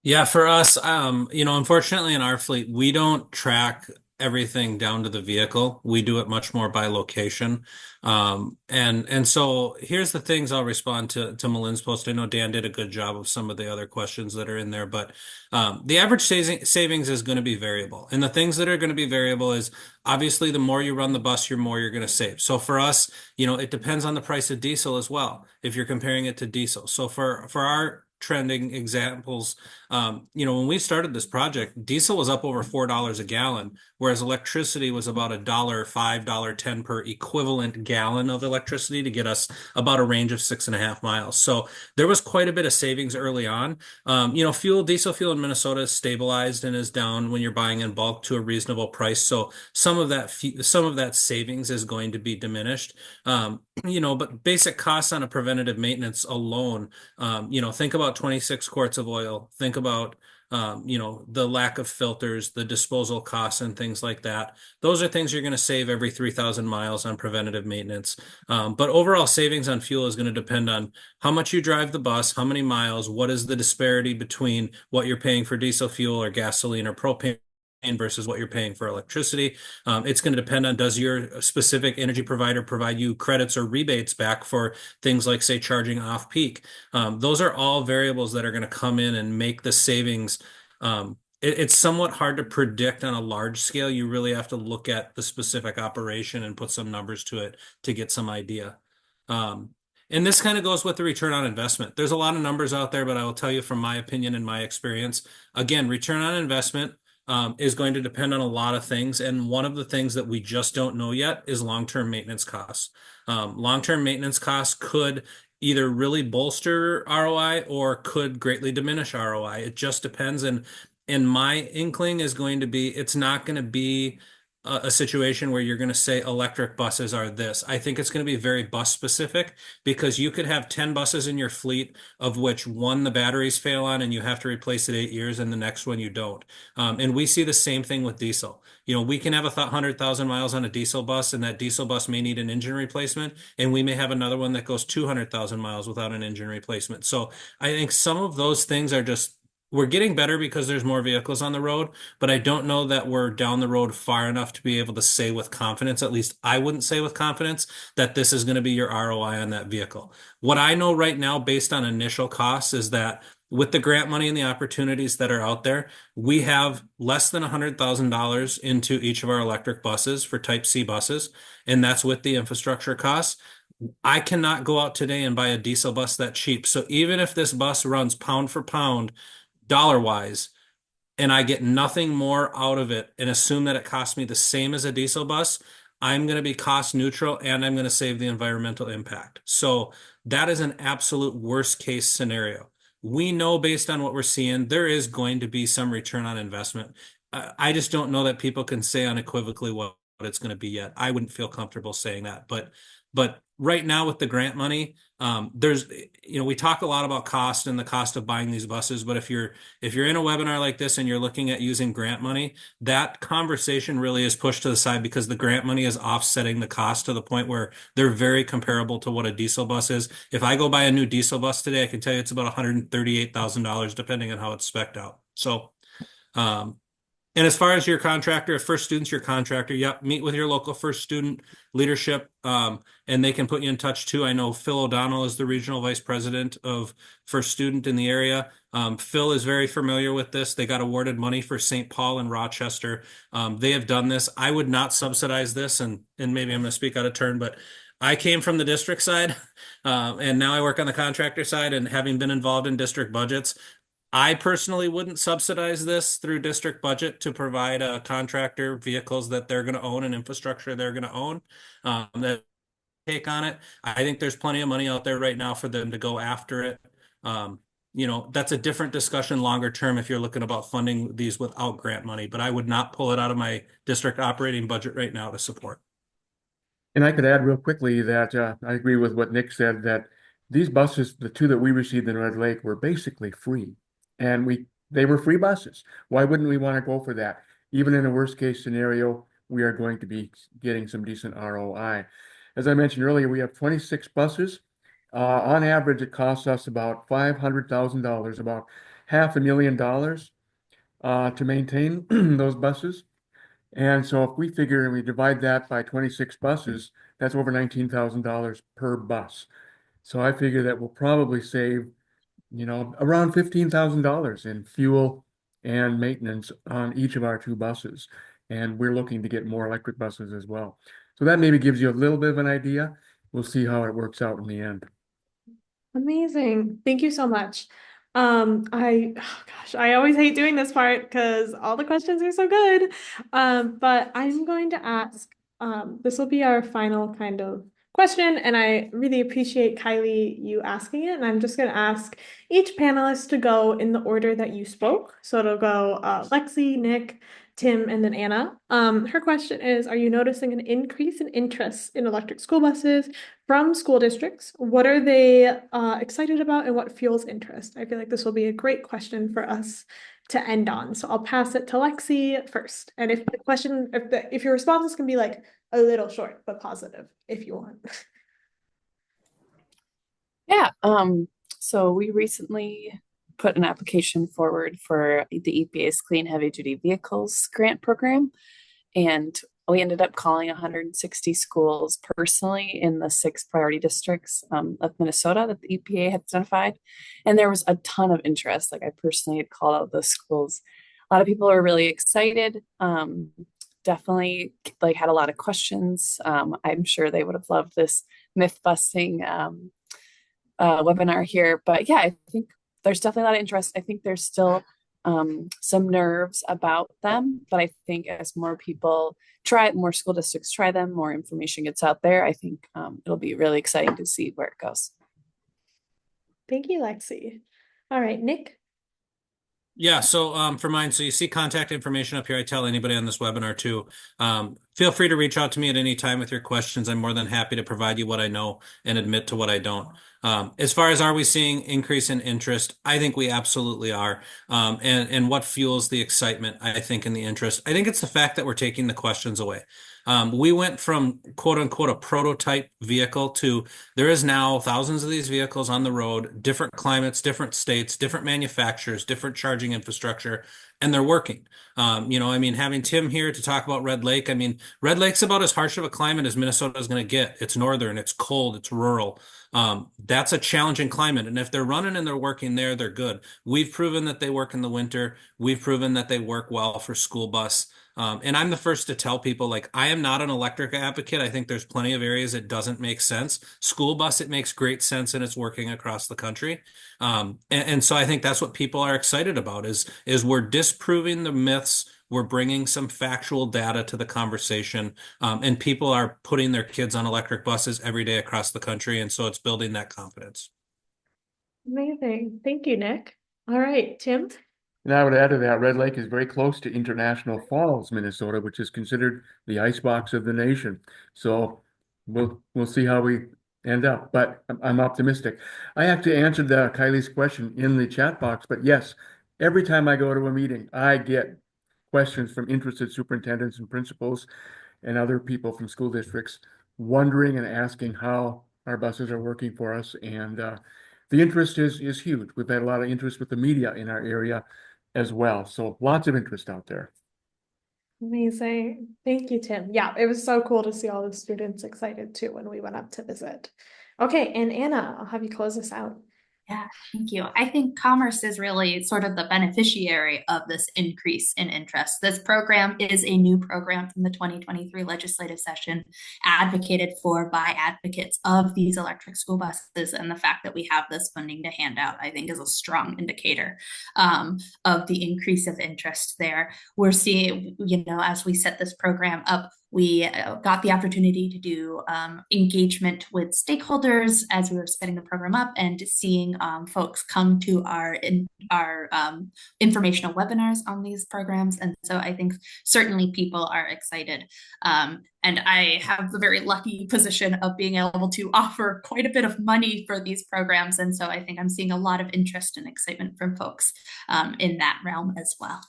Yeah, for us, unfortunately in our fleet, we don't track everything down to the vehicle. We do it much more by location. And so here's the things I'll respond to Melinda's post. I know Dan did a good job of some of the other questions that are in there, but the average savings is going to be variable. And the things that are going to be variable is obviously the more you run the bus, the more you're going to save. So for us, it depends on the price of diesel as well, if you're comparing it to diesel. So for our trending examples, when we started this project, diesel was up over $4 a gallon, whereas electricity was about $1.05, $1.10 per equivalent gallon of electricity to get us about a range of 6.5 miles. So there was quite a bit of savings early on. Diesel fuel in Minnesota is stabilized and is down when you're buying in bulk to a reasonable price. So some of that savings is going to be diminished. But basic costs on a preventative maintenance alone, think about 26 quarts of oil, think about the lack of filters, the disposal costs and things like that. Those are things you're going to save every 3,000 miles on preventative maintenance. But overall savings on fuel is going to depend on how much you drive the bus, how many miles, what is the disparity between what you're paying for diesel fuel or gasoline or propane versus what you're paying for electricity. It's going to depend on, does your specific energy provider provide you credits or rebates back for things like, say, charging off peak. Those are all variables that are going to come in and make the savings. It's somewhat hard to predict on a large scale. You really have to look at the specific operation and put some numbers to it to get some idea. And this kind of goes with the return on investment. There's a lot of numbers out there, but I will tell you from my opinion and my experience, again, return on investment is going to depend on a lot of things. And one of the things that we just don't know yet is long-term maintenance costs. Long-term maintenance costs could either really bolster ROI or could greatly diminish ROI. It just depends. And my inkling is going to be, it's not going to be a situation where you're going to say electric buses are this. I think it's going to be very bus specific, because you could have 10 buses in your fleet of which one the batteries fail on and you have to replace it 8 years, and the next one you don't. And we see the same thing with diesel. We can have 100,000 miles on a diesel bus, and that diesel bus may need an engine replacement, and we may have another one that goes 200,000 miles without an engine replacement. So I think some of those things are just, we're getting better because there's more vehicles on the road, but I don't know that we're down the road far enough to be able to say with confidence, at least I wouldn't say with confidence, that this is going to be your ROI on that vehicle. What I know right now, based on initial costs, is that with the grant money and the opportunities that are out there, we have less than $100,000 into each of our electric buses for Type C buses, and that's with the infrastructure costs. I cannot go out today and buy a diesel bus that cheap. So even if this bus runs pound for pound, dollar wise, and I get nothing more out of it and assume that it costs me the same as a diesel bus, I'm going to be cost neutral and I'm going to save the environmental impact. So that is an absolute worst case scenario. We know based on what we're seeing, there is going to be some return on investment. I just don't know that people can say unequivocally what it's going to be yet. I wouldn't feel comfortable saying that, but right now with the grant money, there's, we talk a lot about cost and the cost of buying these buses, but if you're in a webinar like this and you're looking at using grant money, that conversation really is pushed to the side because the grant money is offsetting the cost to the point where they're very comparable to what a diesel bus is. If I go buy a new diesel bus today, I can tell you it's about $138,000 depending on how it's spec'd out. So, and as far as your contractor, if First Student's your contractor, yep, meet with your local First Student leadership, and they can put you in touch too. I know Phil O'Donnell is the regional vice president of First Student in the area. Phil is very familiar with this. They got awarded money for St. Paul and Rochester. They have done this. I would not subsidize this, and maybe I'm going to speak out of turn, but I came from the district side, and now I work on the contractor side, and having been involved in district budgets, I personally wouldn't subsidize this through district budget to provide a contractor vehicles that they're going to own and infrastructure they're going to own. That take on it. I think there's plenty of money out there right now for them to go after it. That's a different discussion longer term if you're looking about funding these without grant money, but I would not pull it out of my district operating budget right now to support. And I could add real quickly that I agree with what Nick said, that these buses, the two that we received in Red Lake, were basically free. And they were free buses. Why wouldn't we want to go for that? Even in a worst case scenario, we are going to be getting some decent ROI. As I mentioned earlier, we have 26 buses. On average, it costs us about $500,000, about $500,000 to maintain those buses. And so if we figure and we divide that by 26 buses, that's over $19,000 per bus. So I figure that we'll probably save, around $15,000 in fuel and maintenance on each of our two buses. And we're looking to get more electric buses as well. So that maybe gives you a little bit of an idea. We'll see how it works out in the end. Amazing. Thank you so much. I always hate doing this part because all the questions are so good. But I'm going to ask, this will be our final kind of question, and I really appreciate Kylie, you asking it. And I'm just going to ask each panelist to go in the order that you spoke. So it'll go Lexi, Nick, Tim, and then Anna. Her question is, are you noticing an increase in interest in electric school buses from school districts? What are they excited about and what fuels interest? I feel like this will be a great question for us to end on. So I'll pass it to Lexi first. And if the question, if your responses can be like a little short, but positive if you want. Yeah, so we recently put an application forward for the EPA's Clean Heavy Duty Vehicles grant program. And we ended up calling 160 schools personally in the 6 priority districts of Minnesota that the EPA had identified. And there was a ton of interest. Like I personally had called out those schools. A lot of people are really excited. Definitely had a lot of questions. I'm sure they would have loved this myth busting webinar here. But yeah, I think there's definitely a lot of interest. I think there's still some nerves about them, but I think as more people try it, more school districts try them, more information gets out there, I think it'll be really exciting to see where it goes. Thank you, Lexi. All right, Nick. Yeah, so for mine, so you see contact information up here. I tell anybody on this webinar too. Feel free to reach out to me at any time with your questions. I'm more than happy to provide you what I know and admit to what I don't. As far as are we seeing increase in interest, I think we absolutely are. And what fuels the excitement, I think, in the interest, I think it's the fact that we're taking the questions away. We went from quote unquote a prototype vehicle to there is now thousands of these vehicles on the road, different climates, different states, different manufacturers, different charging infrastructure, and they're working. Having Tim here to talk about Red Lake, Red Lake's about as harsh of a climate as Minnesota is going to get. It's northern, it's cold, it's rural. That's a challenging climate. And if they're running and they're working there, they're good. We've proven that they work in the winter. We've proven that they work well for school bus. And I'm the first to tell people, like, I am not an electric advocate. I think there's plenty of areas it doesn't make sense. School bus, it makes great sense and it's working across the country. And so I think that's what people are excited about is we're disproving the myths. We're bringing some factual data to the conversation, and people are putting their kids on electric buses every day across the country. And so it's building that confidence. Amazing. Thank you, Nick. All right, Tim. And I would add to that, Red Lake is very close to International Falls, Minnesota, which is considered the icebox of the nation. So we'll see how we end up, but I'm optimistic. I actually answered Kylie's question in the chat box, but yes, every time I go to a meeting, I get questions from interested superintendents and principals and other people from school districts wondering and asking how our buses are working for us. And the interest is huge. We've had a lot of interest with the media in our area as well. So lots of interest out there. Amazing. Thank you, Tim. Yeah, it was so cool to see all the students excited too when we went up to visit. Okay, and Anna, I'll have you close us out. Yeah, thank you. I think Commerce is really sort of the beneficiary of this increase in interest. This program is a new program from the 2023 legislative session, advocated for by advocates of these electric school buses. And the fact that we have this funding to hand out, I think, is a strong indicator of the increase of interest there. We're seeing, as we set this program up, we got the opportunity to do engagement with stakeholders as we were setting the program up, and seeing folks come to our informational webinars on these programs. And so I think certainly people are excited. And I have the very lucky position of being able to offer quite a bit of money for these programs. And so I think I'm seeing a lot of interest and excitement from folks in that realm as well.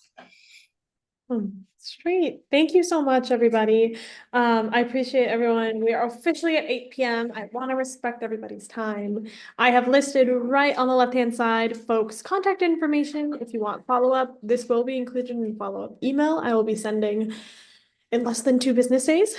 Sweet. Thank you so much, everybody. I appreciate everyone. We are officially at 8 p.m. I want to respect everybody's time. I have listed right on the left-hand side, folks' contact information. If you want follow-up, this will be included in follow-up email I will be sending in less than 2 business days,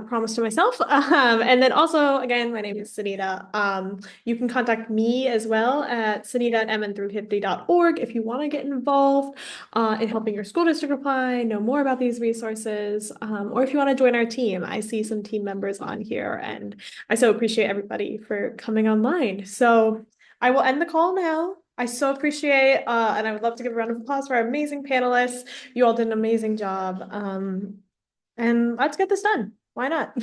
promise to myself. And then also, again, my name is Sunita. You can contact me as well at sunita@mn350.org if you want to get involved in helping your school district apply, know more about these resources, or if you want to join our team. I see some team members on here, and I so appreciate everybody for coming online. So I will end the call now. I so appreciate, and I would love to give a round of applause for our amazing panelists. You all did an amazing job. And let's get this done. Why not?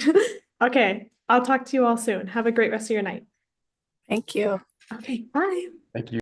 Okay, I'll talk to you all soon. Have a great rest of your night. Thank you. Okay, bye. Thank you.